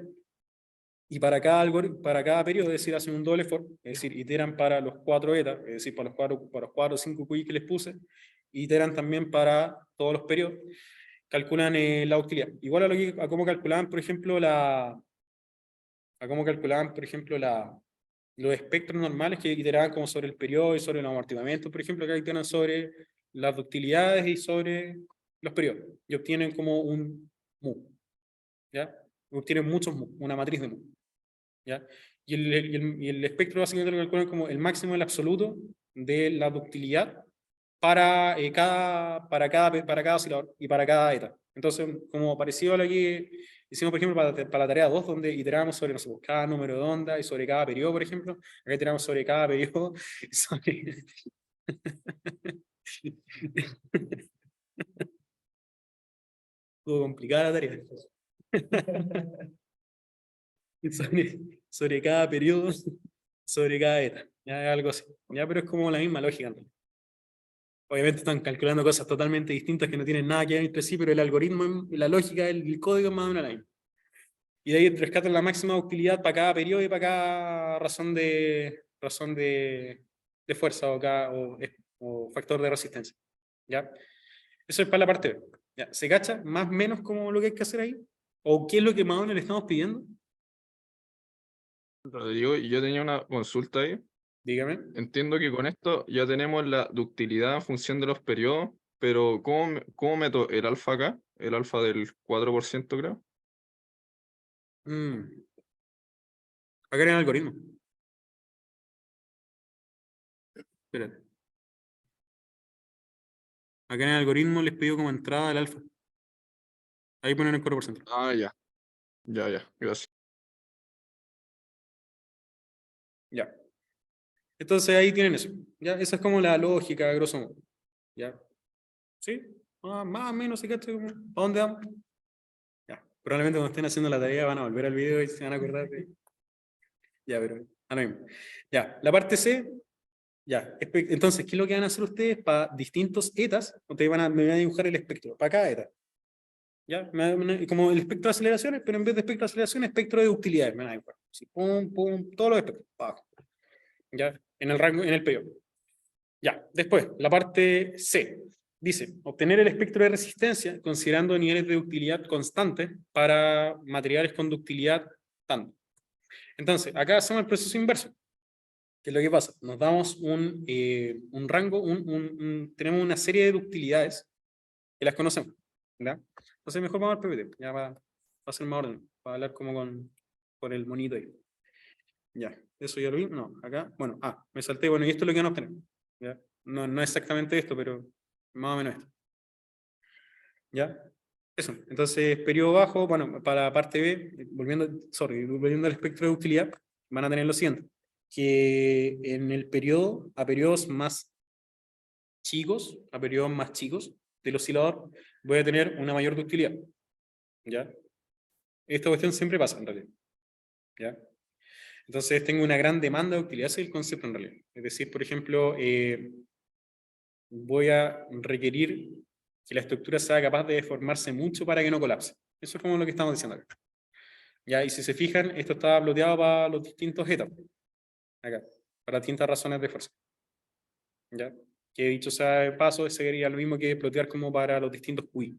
y para cada periodo, es decir, hacen un doble for, es decir, iteran para los 4 eta, es decir, para los 4 o 5 QI que les puse, iteran también para todos los periodos, calculan la utilidad. Igual a cómo calculaban, por ejemplo, los espectros normales que iteraban como sobre el periodo y sobre los amortiguamientos, por ejemplo, que iteran sobre las ductilidades y sobre los periodos, y obtienen como un mu, ¿ya? Obtienen muchos mu, una matriz de mu, ¿ya? Y el espectro básicamente lo calculan como el máximo del absoluto de la ductilidad para cada oscilador y para cada eta. Entonces, como parecido a lo que hicimos, por ejemplo, para la tarea 2, donde iteramos sobre, no sé, cada número de onda y sobre cada periodo, por ejemplo, acá iteramos sobre cada periodo, sobre... Estuvo complicada la tarea. Sobre cada periodo, sobre cada eta, ya algo así. Ya, pero es como la misma lógica, ¿no? Obviamente están calculando cosas totalmente distintas que no tienen nada que ver entre sí, pero el algoritmo, la lógica, el código es más o menos la misma. Y de ahí rescatan la máxima utilidad para cada periodo y para cada razón de fuerza o factor de resistencia. ¿Ya? Eso es para la parte B. ¿Ya? ¿Se cacha más o menos como lo que hay que hacer ahí? ¿O qué es lo que más o menos le estamos pidiendo? Rodrigo, yo tenía una consulta ahí. Dígame. Entiendo que con esto ya tenemos la ductilidad en función de los periodos, pero ¿cómo meto el alfa acá? El alfa del 4%, creo. Acá en el algoritmo. Espérate. Acá en el algoritmo les pido como entrada el alfa. Ahí ponen el 4%. Ah, ya. Ya, gracias. Ya. Entonces ahí tienen eso. ¿Ya? Esa es como la lógica, grosso modo. ¿Ya? ¿Sí? Más o menos, ¿sí cacho? ¿A dónde vamos? Ya. Probablemente cuando estén haciendo la tarea van a volver al video y se van a acordar de... Ya, pero a lo mismo. Ya, la parte C, ya. Entonces, ¿qué es lo que van a hacer ustedes para distintos etas? Ustedes me van a dibujar el espectro, para cada eta. ¿Ya? Como el espectro de aceleraciones, pero en vez de espectro de aceleraciones, espectro de ductilidades. Me van a dibujar. Así, pum, pum, todos los espectros, para abajo. ¿Ya? En el rango, en el periodo. Ya, después, la parte C. Dice, obtener el espectro de resistencia considerando niveles de ductilidad constantes para materiales con ductilidad tanto. Entonces, acá hacemos el proceso inverso. ¿Qué es lo que pasa? Nos damos un rango, tenemos una serie de ductilidades que las conocemos, ¿verdad? Entonces mejor vamos al PPT, ya va a ser más orden, para hablar como por el monito ahí. Ya, eso ya lo vi, no, acá, bueno, me salté, bueno, y esto es lo que van a obtener, ¿ya? No exactamente esto, pero más o menos esto. ¿Ya? Eso, entonces periodo bajo, bueno, para la parte B, volviendo al espectro de utilidad, van a tener lo siguiente, que en el periodo, a periodos más chicos, del oscilador, voy a tener una mayor ductilidad. ¿Ya? Esta cuestión siempre pasa en realidad. ¿Ya? Entonces tengo una gran demanda de utilidad, ese es el concepto en realidad. Es decir, por ejemplo, voy a requerir que la estructura sea capaz de deformarse mucho para que no colapse. Eso es como lo que estamos diciendo acá. Ya, y si se fijan, esto está ploteado para los distintos eta. Acá, para distintas razones de fuerza. ¿Ya? Que dicho sea de paso, sería lo mismo que plotear como para los distintos QI.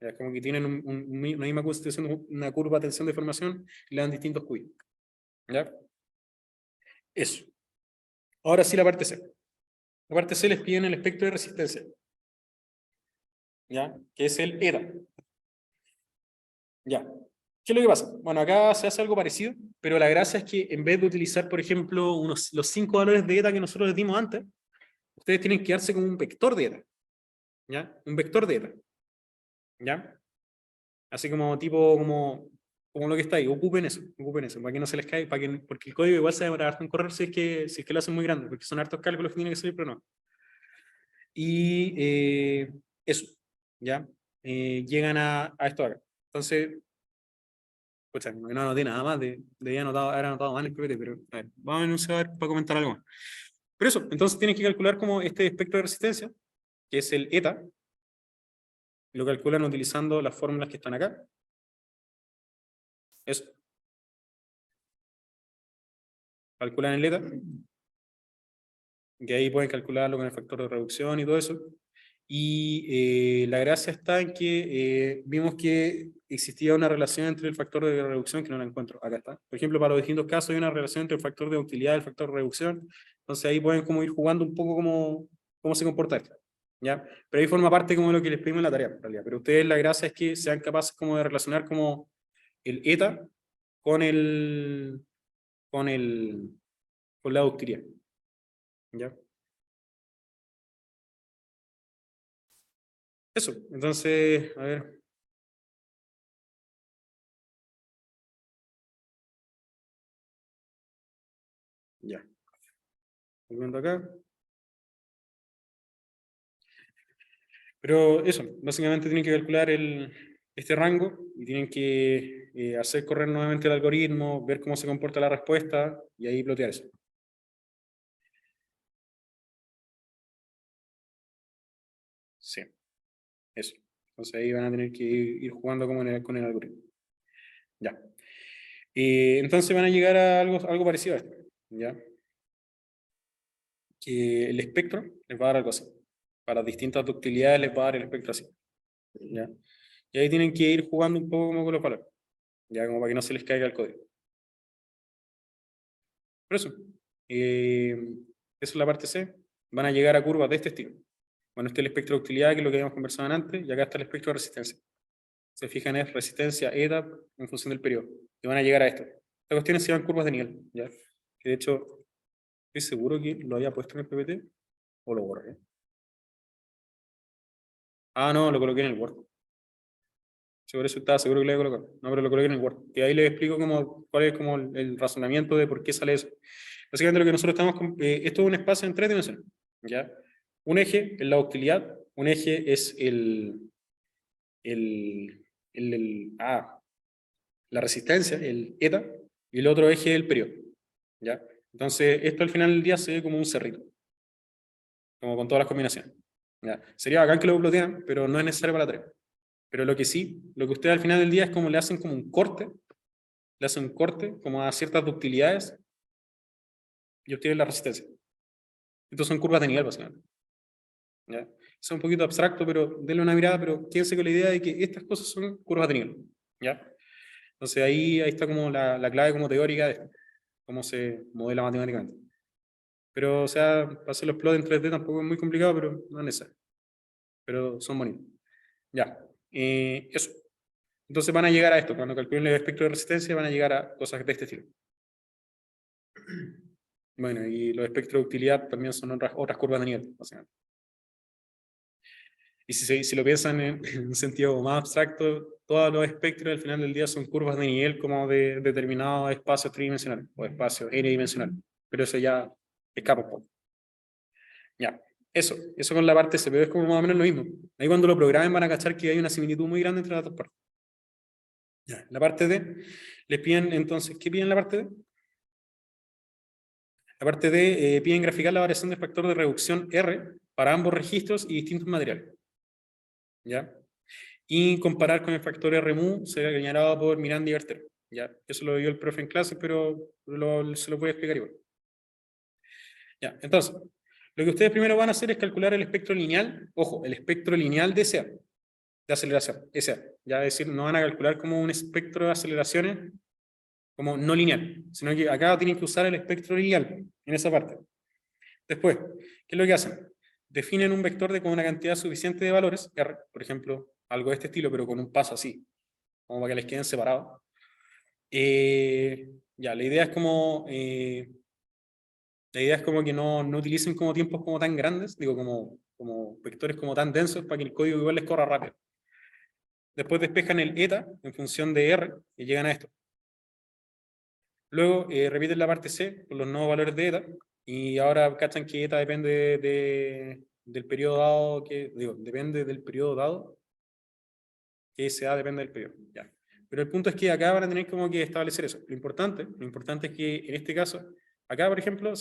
¿Ya? Como que tienen una misma constitución, una curva de tensión de formación, y le dan distintos QI. ¿Ya? Eso. Ahora sí la parte C. La parte C les piden el espectro de resistencia. ¿Ya? Que es el ETA. ¿Ya? ¿Qué es lo que pasa? Bueno, acá se hace algo parecido, pero la gracia es que en vez de utilizar, por ejemplo, los 5 valores de ETA que nosotros les dimos antes, ustedes tienen que darse como un vector de ETA. ¿Ya? Un vector de ETA. ¿Ya? Así como tipo, como lo que está ahí. Ocupen eso, para que no se les caiga, porque el código igual se demora harto en correr si es que lo hacen muy grande, porque son hartos cálculos que tienen que salir, pero no. Y eso, ¿ya? Llegan a esto acá. Entonces, pues no anoté nada más, debía haber anotado mal el PPT, pero a ver, vamos a enunciar para comentar algo más. Pero eso, entonces tienes que calcular como este espectro de resistencia, que es el ETA, lo calculan utilizando las fórmulas que están acá. Eso. Calculan el ETA, que ahí pueden calcularlo con el factor de reducción y todo eso. Y la gracia está en que vimos que existía una relación entre el factor de reducción, que no la encuentro, acá está. Por ejemplo, para los distintos casos hay una relación entre el factor de utilidad y el factor de reducción. Entonces ahí pueden como ir jugando un poco cómo se comporta esto. ¿Ya? Pero ahí forma parte como de lo que les pedimos en la tarea, en realidad. Pero ustedes la gracia es que sean capaces como de relacionar como el eta con con el, con la ductilidad. ¿Ya? Eso, entonces, a ver. Ya. Volviendo acá. Pero eso, básicamente tienen que calcular este rango y tienen que hacer correr nuevamente el algoritmo, ver cómo se comporta la respuesta y ahí plotear eso. Sí, eso. Entonces ahí van a tener que ir jugando como con el algoritmo. Ya. Entonces van a llegar a algo parecido a esto. ¿Ya? Que el espectro les va a dar algo así. Para distintas ductilidades les va a dar el espectro así. ¿Ya? Y ahí tienen que ir jugando un poco como con los valores. Ya, como para que no se les caiga el código. Por eso. Eso es la parte C. Van a llegar a curvas de este estilo. Bueno, este es el espectro de utilidad, que es lo que habíamos conversado antes, y acá está el espectro de resistencia. Se fijan, es resistencia, ETA, en función del periodo. Y van a llegar a esto. Estas cuestiones se llaman curvas de nivel, ¿ya? Que de hecho, estoy seguro que lo había puesto en el PPT, o lo borré. Ah, no, lo coloqué en el Word. Por eso estaba seguro que lo había colocado. No, pero lo coloqué en el Word. Y ahí les explico cuál es como el razonamiento de por qué sale eso. Básicamente lo que nosotros estamos esto es un espacio en 3 dimensiones, ¿ya? Un eje es la utilidad, un eje es la resistencia, el eta, y el otro eje es el periodo, ¿ya? Entonces, esto al final del día se ve como un cerrito, como con todas las combinaciones, ¿ya? Sería bacán que lo plotean, pero no es necesario para la tarea. Pero lo que sí, lo que ustedes al final del día es como le hacen como un corte, le hacen un corte como a ciertas ductilidades y obtienen la resistencia. Estos son curvas de nivel, básicamente. ¿Ya? Es un poquito abstracto, pero denle una mirada, pero quédense con la idea de que estas cosas son curvas de nivel. ¿Ya? Entonces ahí está como la clave como teórica de cómo se modela matemáticamente. Pero, o sea, para hacer los plots en 3D tampoco es muy complicado, pero no es necesario. Pero son bonitos. Ya, eso. Entonces van a llegar a esto. Cuando calculen el espectro de resistencia van a llegar a cosas de este estilo. Bueno, y los espectros de utilidad también son otras curvas de nivel, básicamente. Y si lo piensan en un sentido más abstracto, todos los espectros al final del día son curvas de nivel como de determinados espacios tridimensionales o espacios n-dimensionales. Pero eso ya escapa un poco. Ya, eso con la parte C, pero es como más o menos lo mismo. Ahí cuando lo programen van a cachar que hay una similitud muy grande entre las dos partes. Ya, la parte D, les piden entonces, ¿qué piden en la parte D? La parte D piden graficar la variación del factor de reducción R para ambos registros y distintos materiales. ¿Ya? y comparar con el factor RMU señalado por Miranda y Bertero. Ya, eso lo dio el profe en clase, pero se lo voy a explicar igual. Ya, entonces, lo que ustedes primero van a hacer es calcular el espectro lineal, ojo, el espectro lineal de SA, de aceleración, SA. Ya es decir, no van a calcular como un espectro de aceleraciones como no lineal, sino que acá tienen que usar el espectro lineal en esa parte. Después, ¿qué es lo que hacen? Definen un vector con una cantidad suficiente de valores, R, por ejemplo, algo de este estilo, pero con un paso así, como para que les queden separados. Ya, la idea es como que no utilicen como tiempos como tan grandes, digo, como vectores como tan densos para que el código igual les corra rápido. Después despejan el eta en función de R y llegan a esto. Luego repiten la parte C con los nuevos valores de eta y ahora cachan que eta depende del periodo dado, depende del periodo dado, que SA depende del periodo. Ya. Pero el punto es que acá van a tener como que establecer eso. Lo importante es que en este caso, acá por ejemplo,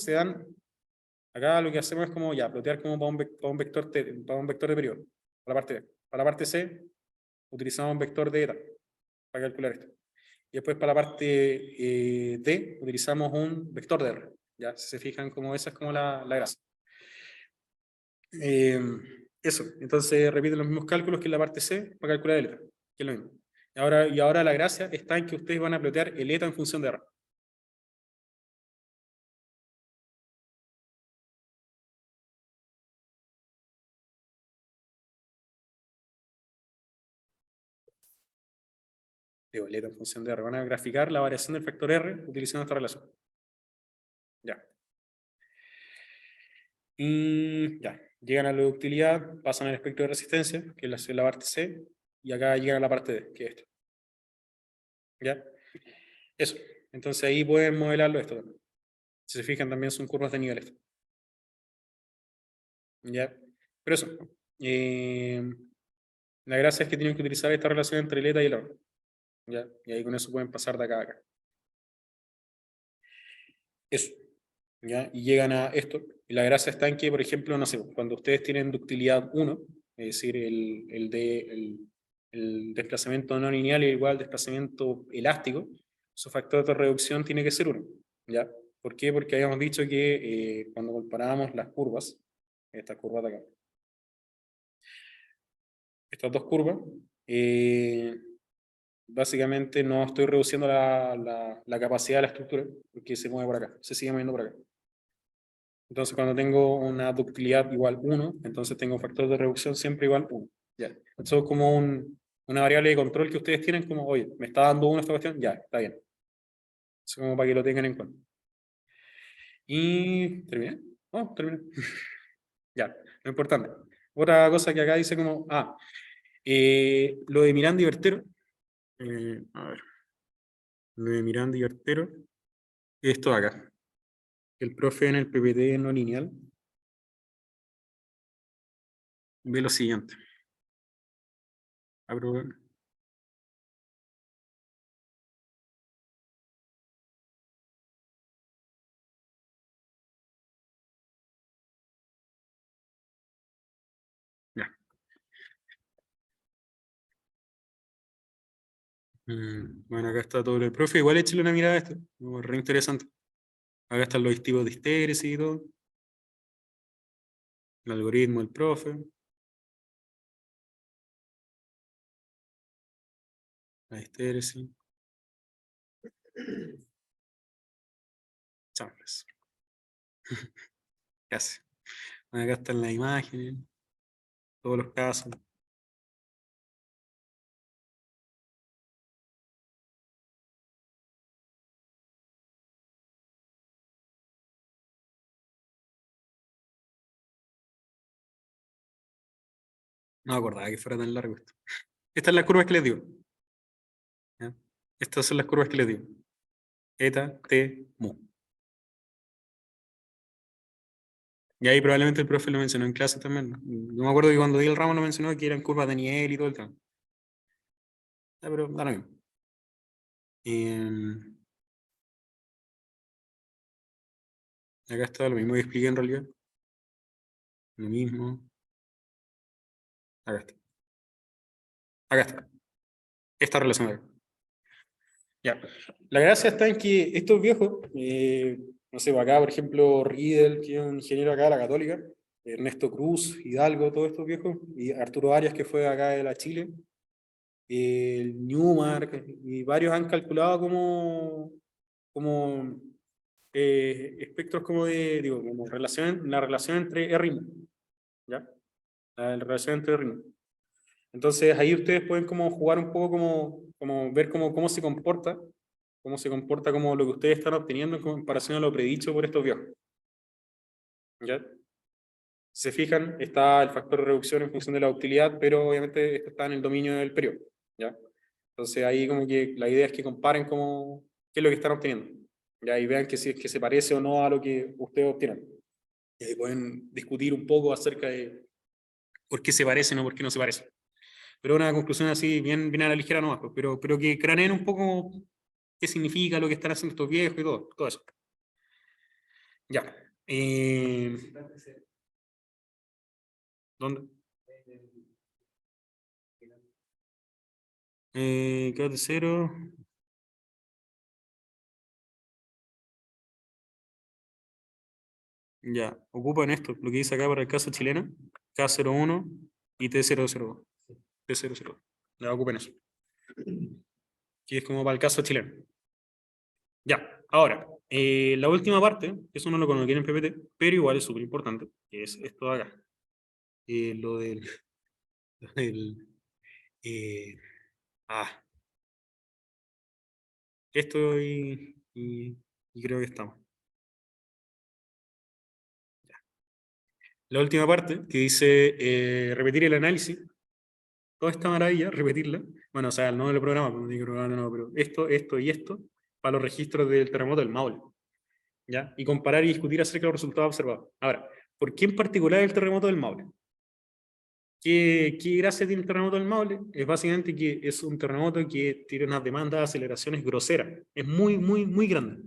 acá lo que hacemos es como ya, plotear como para un vector de periodo, para la parte B. Para la parte C, utilizamos un vector de eta para calcular esto. Y después para la parte D, utilizamos un vector de R. Ya, si se fijan, como esa es como la gracia. Eso, entonces repiten los mismos cálculos que en la parte C para calcular el eta, que es lo mismo. Y ahora la gracia está en que ustedes van a plotear el eta en función de R. Digo, el eta en función de R. Van a graficar la variación del factor R utilizando esta relación. Ya. Y ya, llegan a la ductilidad, pasan al espectro de resistencia, que es la parte C, y acá llegan a la parte D, que es esto. ¿Ya? Eso. Entonces ahí pueden modelarlo esto también. Si se fijan, también son curvas de nivel esto. ¿Ya? Pero eso. eh, la gracia es que tienen que utilizar esta relación entre el eta y el R. ¿Ya? Y ahí con eso pueden pasar de acá a acá. Eso. ¿Ya? Y llegan a esto. Y la gracia está en que, por ejemplo, no sé, cuando ustedes tienen ductilidad 1, es decir, el desplazamiento no lineal es igual al desplazamiento elástico, su factor de reducción tiene que ser 1. ¿Ya? ¿Por qué? Porque habíamos dicho que cuando comparábamos las curvas, esta curva de acá, estas dos curvas, básicamente no estoy reduciendo la capacidad de la estructura, porque se mueve por acá, se sigue moviendo por acá. Entonces, cuando tengo una ductilidad igual 1, entonces tengo un factor de reducción siempre igual 1. Ya. Eso es como una variable de control que ustedes tienen, como, oye, me está dando 1 esta cuestión, ya, está bien. Eso como para que lo tengan en cuenta. Y, ¿terminé? Oh, terminé. Ya, lo importante. Otra cosa que acá dice como, lo de Miranda y Bertero. A ver. Lo de Miranda y Bertero. Esto de acá. El profe en el PPT no lineal ve lo siguiente. Ya. Bueno, acá está todo el profe. Igual échale una mirada a esto. Re interesante. Acá están los tipos de histérisis y todo. El algoritmo del profe. La histérisis. Chambres. Casi. Bueno, acá están las imágenes. Todos los casos. No me acordaba que fuera tan largo esto. Estas son las curvas que les digo. ¿Ya? Estas son las curvas que les digo. Eta, T, mu. Y ahí probablemente el profe lo mencionó en clase también. Yo me acuerdo que cuando di el ramo lo mencionó que eran curvas de nivel y todo el tema. Ya, pero da lo mismo. Acá está lo mismo que expliqué en realidad. Lo mismo. Acá está. Acá está. Esta relación de acá. Ya. La gracia está en que estos viejos, no sé, acá, por ejemplo, Riedel, que es un ingeniero acá de la Católica, Ernesto Cruz, Hidalgo, todos estos viejos, y Arturo Arias, que fue acá de la Chile, el Newmark, y varios han calculado como espectros como de, digo, como relación, la relación entre R y mu, ¿ya? La relación entre R y mu. Entonces ahí ustedes pueden como jugar un poco como ver cómo se comporta como lo que ustedes están obteniendo en comparación a lo predicho por estos viejos. ¿Ya? Si se fijan, está el factor de reducción en función de la utilidad, pero obviamente esto está en el dominio del periodo. ¿Ya? Entonces ahí como que la idea es que comparen qué es lo que están obteniendo. ¿Ya? Y vean que si es que se parece o no a lo que ustedes obtienen. Y ahí pueden discutir un poco acerca de por qué se parecen o por qué no se parecen. Pero una conclusión así, bien a la ligera nomás, pues, pero que craneen un poco qué significa lo que están haciendo estos viejos y todo eso. Ya. ¿Dónde? Quédate cero. Ya, ocupan esto, lo que dice acá para el caso chileno, K01 y T002. T00. Ya, ocupen eso. Que es como para el caso chileno. Ya, ahora, la última parte, que eso no lo conocen en PPT, pero igual es súper importante, que es esto de acá. Lo del... lo del eh, ah, esto y creo que estamos. La última parte, que dice repetir el análisis, toda esta maravilla, repetirla. Bueno, o sea, no del programa, no digo programa, no, pero esto y esto, para los registros del terremoto del Maule. ¿Ya? Y comparar y discutir acerca de los resultados observados. Ahora, ¿por qué en particular el terremoto del Maule? ¿Qué gracia tiene el terremoto del Maule? Es básicamente que es un terremoto que tiene unas demandas de aceleraciones groseras. Es muy grande.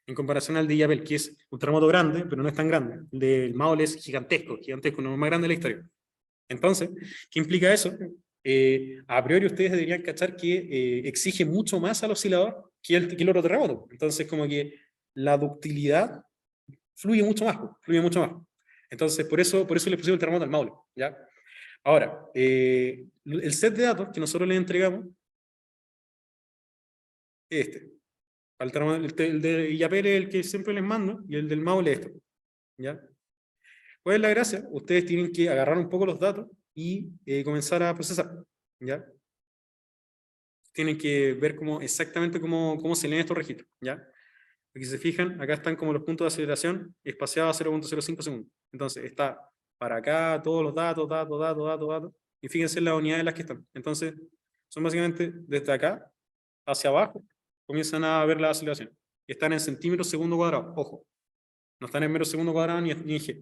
En comparación al de Illapel, que es un terremoto grande, pero no es tan grande. El del Maule es gigantesco, uno más grande de la historia. Entonces, ¿qué implica eso? A priori ustedes deberían cachar que exige mucho más al oscilador que el otro terremoto. Entonces, como que la ductilidad fluye mucho más. Entonces, por eso le pusimos el terremoto al Maule, ¿ya? Ahora, el set de datos que nosotros le entregamos es este. El de Illapel es el que siempre les mando y el del Maule es este, ¿ya? ¿Cuál es la gracia? Ustedes tienen que agarrar un poco los datos y comenzar a procesar, ¿ya? Tienen que ver exactamente cómo se leen estos registros, ¿ya? Aquí se fijan, acá están como los puntos de aceleración espaciados a 0.05 segundos. Entonces está para acá todos los datos, y fíjense las unidades en las que están. Entonces, son básicamente desde acá hacia abajo, comienzan a ver la aceleración. Están en centímetros segundo cuadrado, ojo, no están en metros segundo cuadrado ni en G.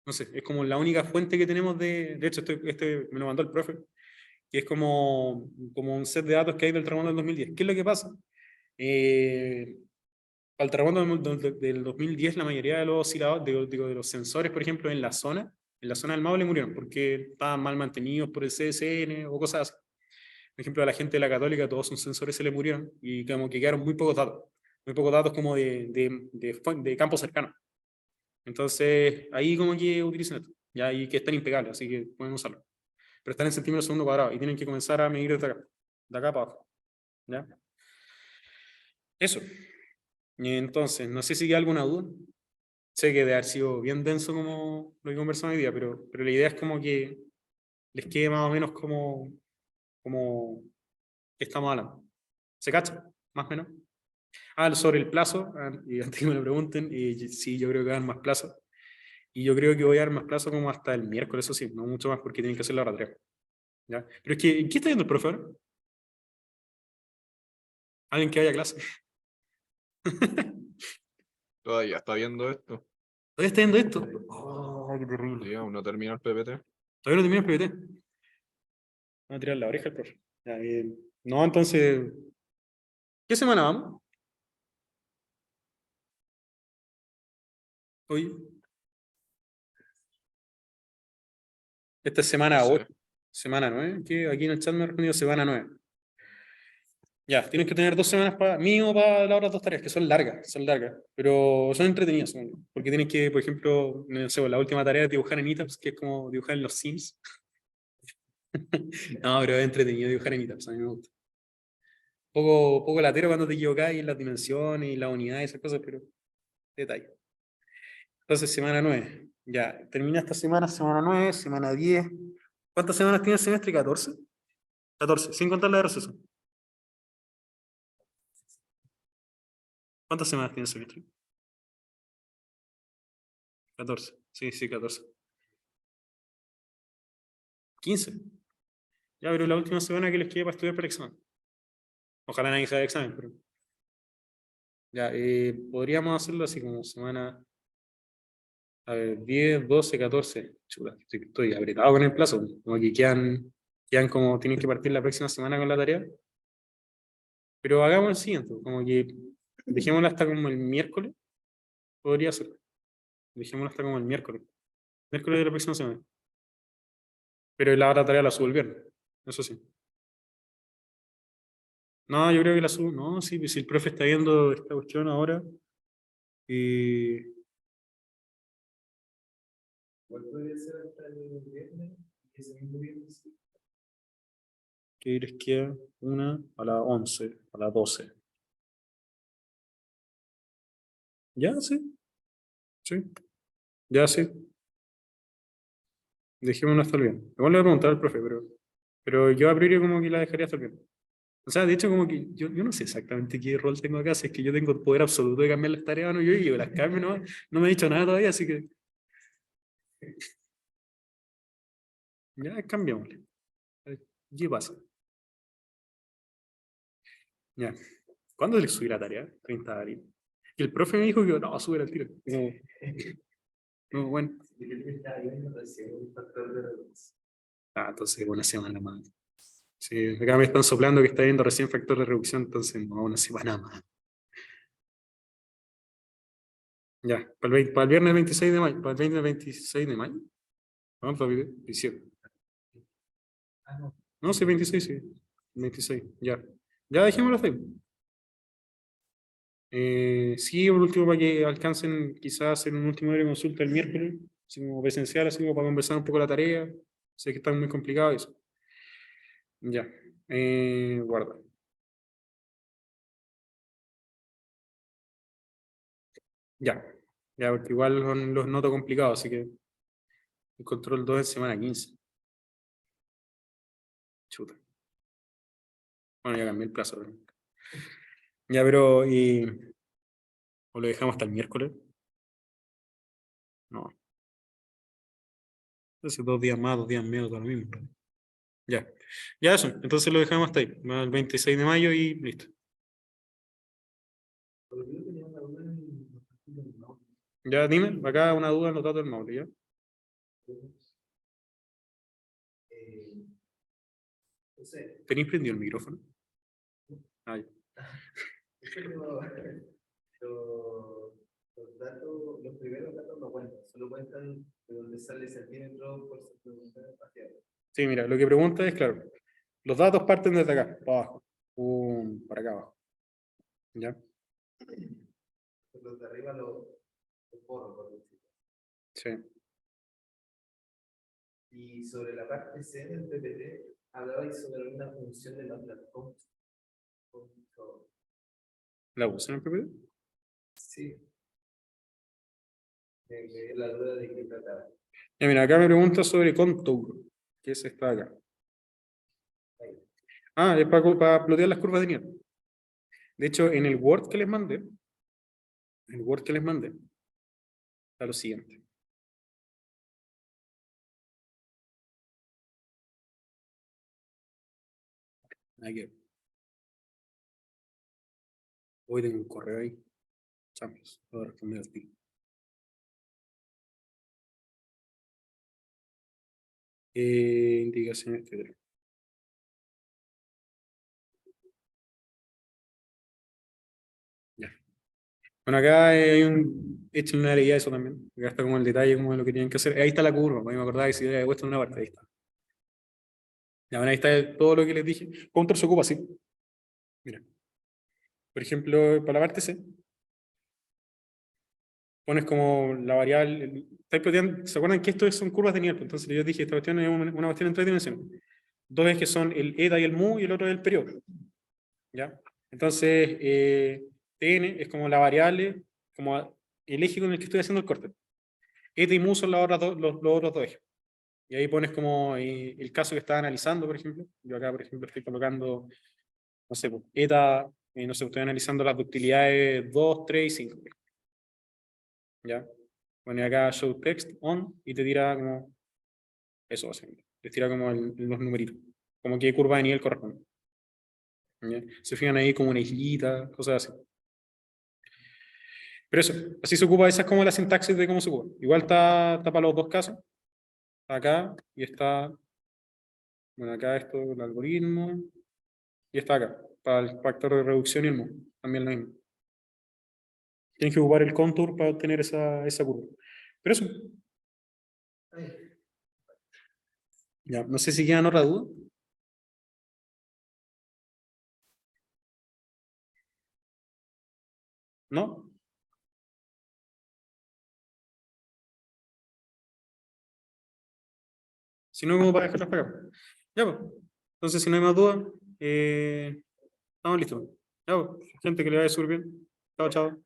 No sé, es como la única fuente que tenemos de hecho, este me lo mandó el profe, que es como un set de datos que hay del terremoto del 2010. ¿Qué es lo que pasa? Al terremoto del 2010, la mayoría de los osciladores, de los sensores, por ejemplo, en la zona del Maule murieron porque estaban mal mantenidos por el CSN o cosas así. Por ejemplo, a la gente de la Católica, todos sus sensores se le murieron y como que quedaron muy pocos datos como de campos cercanos. Entonces, ahí como que utilizan esto, ya, y que están impecables, así que pueden usarlo. Pero están en centímetros segundo cuadrado y tienen que comenzar a medir de acá para abajo. ¿Ya? Eso. Y entonces, no sé si hay alguna duda. Sé que debe haber sido bien denso como lo que conversamos hoy día, pero la idea es como que les quede más o menos como que estamos hablando. ¿Se cacha? Más o menos. Sobre el plazo, y antes que me lo pregunten, sí, yo creo que dan más plazo. Y yo creo que voy a dar más plazo como hasta el miércoles, eso sí, no mucho más porque tienen que hacer la hora 3. ¿Ya? Pero es que, ¿en qué está viendo el profe ahora? ¿Alguien que vaya a clase? Todavía está viendo esto. ¿Todavía está viendo esto? Oh, qué terrible. Sí, aún no termina el PPT. Todavía no termina el PPT. Vamos a tirar la oreja al profe. Ya, no, entonces, ¿qué semana vamos? Hoy, esta es No semana sé. 8. semana 9, que aquí en el chat me ha respondido semana 9. Ya, tienes que tener 2 semanas para mínimo para las otras 2 tareas, que son largas, pero son entretenidas, porque tienes que, por ejemplo, no sé, la última tarea es dibujar en Eataps, que es como dibujar en los Sims. No, pero es entretenido dibujar en Eataps, a mí me gusta. Poco latero cuando te equivocas en las dimensiones y las unidades y esas cosas, pero detalle. Entonces, semana 9. Ya, termina esta semana, semana 9, semana 10. ¿Cuántas semanas tiene el semestre? ¿14? 14, sin contar la de receso. ¿Cuántas semanas tiene el semestre? 14. Sí, sí, 14. 15. Ya, pero la última semana que les quede para estudiar para el examen. Ojalá nadie se haga examen, pero. Ya, podríamos hacerlo así como semana. A ver, 10, 12, 14. Chuta, estoy apretado con el plazo. Como que quedan como. Tienen que partir la próxima semana con la tarea. Pero hagamos el siguiente, como que dejémosla hasta como el miércoles. Podría ser. Dejémosla hasta como el miércoles. Miércoles de la próxima semana. Pero la otra tarea la subo el viernes. Eso sí. No, yo creo que la subo. No, sí, pues si el profe está viendo esta cuestión ahora. Y ¿Cuál podría ser hasta el viernes? Ese mismo viernes. que les queda una a las 11, a las 12. Ya, sí, sí. Ya, sí. Dejémosla hasta el viernes. Igual le voy a preguntar al profe, pero yo a priori como que la dejaría hasta el viernes. O sea, de hecho, como que yo no sé exactamente qué rol tengo acá, si es que yo tengo poder absoluto de cambiar las tareas o no, yo las cambio, no me he dicho nada todavía, así que ya cambiémosle. A ver, ¿qué pasa? Ya. ¿Cuándo le subí la tarea? 30 de abril. Y el profe me dijo que no, sube al tiro. No, bueno. Entonces una semana más. Sí, acá me están soplando que está viendo recién factor de reducción, entonces no, una semana más. Ya, para el viernes 26 de mayo, para el 20 26 de mayo. No, para el 17. No, sí, 26, sí. 26, ya. Ya dejémoslo así. Sí, por último, para que alcancen quizás a hacer un último área de consulta el miércoles, así como presencial, así como para conversar un poco la tarea. Sé que está muy complicado eso. Ya. Guarda. Ya. Ya, porque igual los noto complicados, así que el control 2 en semana 15. Chuta. Bueno, ya cambié el plazo. Ya, pero ¿o lo dejamos hasta el miércoles? No. Entonces 2 días más, 2 días menos, da lo mismo. Ya. Ya eso. Entonces lo dejamos hasta ahí. Va el 26 de mayo y listo. Pero yo tenía una duda en el nombre. Ya dime, acá una duda en los datos del Maule, ¿ya? No sé, ¿Tenéis prendido el micrófono? Ah, ya. es que los datos, los primeros datos no cuentan, solo cuentan de donde sale centímetro por centímetro espacial. Sí, mira, lo que pregunta es, claro, los datos parten desde acá, para abajo, para acá abajo, ¿ya? Los de arriba los borro, por decirlo. Sí. Y sobre la parte C del PPT, hablabais sobre una función de MATLAB. ¿La puse en el PPT? Sí, me quedé la duda de qué trataba. Ya, mira, acá me pregunta sobre contour, que es esta de acá. Ah, es para plotear las curvas de nivel. De hecho, en el Word que les mandé, está lo siguiente. Aquí. Hoy tengo un correo ahí. Champions, voy a responder al tiro. Indicaciones, etcétera. Ya. Bueno, acá hay hecho una idea de eso también. Acá está como el detalle como de lo que tienen que hacer. Ahí está la curva, me acordaba que si había puesto en una parte, ahí está. Ya, bueno, ahí está todo lo que les dije. Counter se ocupa así. Mira. Por ejemplo, para la parte C, pones como la variable. ¿Se acuerdan que esto son curvas de nivel? Entonces yo dije, esta cuestión es una cuestión en 3 dimensiones. Dos es que son el eta y el mu y el otro es el periodo. ¿Ya? Entonces, tn es como la variable, como el eje con el que estoy haciendo el corte. Eta y mu son los otros dos ejes. Y ahí pones como el caso que estaba analizando, por ejemplo. Yo acá, por ejemplo, estoy colocando, no sé, pues, eta, no sé, estoy analizando las ductilidades 2, 3 y 5. ¿Ya? Pone acá show text on y te tira como eso, básicamente. Te tira como los numeritos. Como qué curva de nivel corresponde. ¿Ya? Se fijan ahí como una islita, cosas así. Pero eso, así se ocupa, esa es como la sintaxis de cómo se ocupa. Igual está para los dos casos. Está acá y está, bueno, acá esto, el algoritmo, y está acá, para el factor de reducción y el mu. También lo mismo. Tienes que ocupar el contour para obtener esa curva. Pero eso. Ya, no sé si quedan otra duda. ¿No? Si no, como para dejarlas para acá. Ya, pues. Entonces, si no hay más dudas, estamos listos. Ya, pues. Gente, que le vaya súper bien. Chao, chao.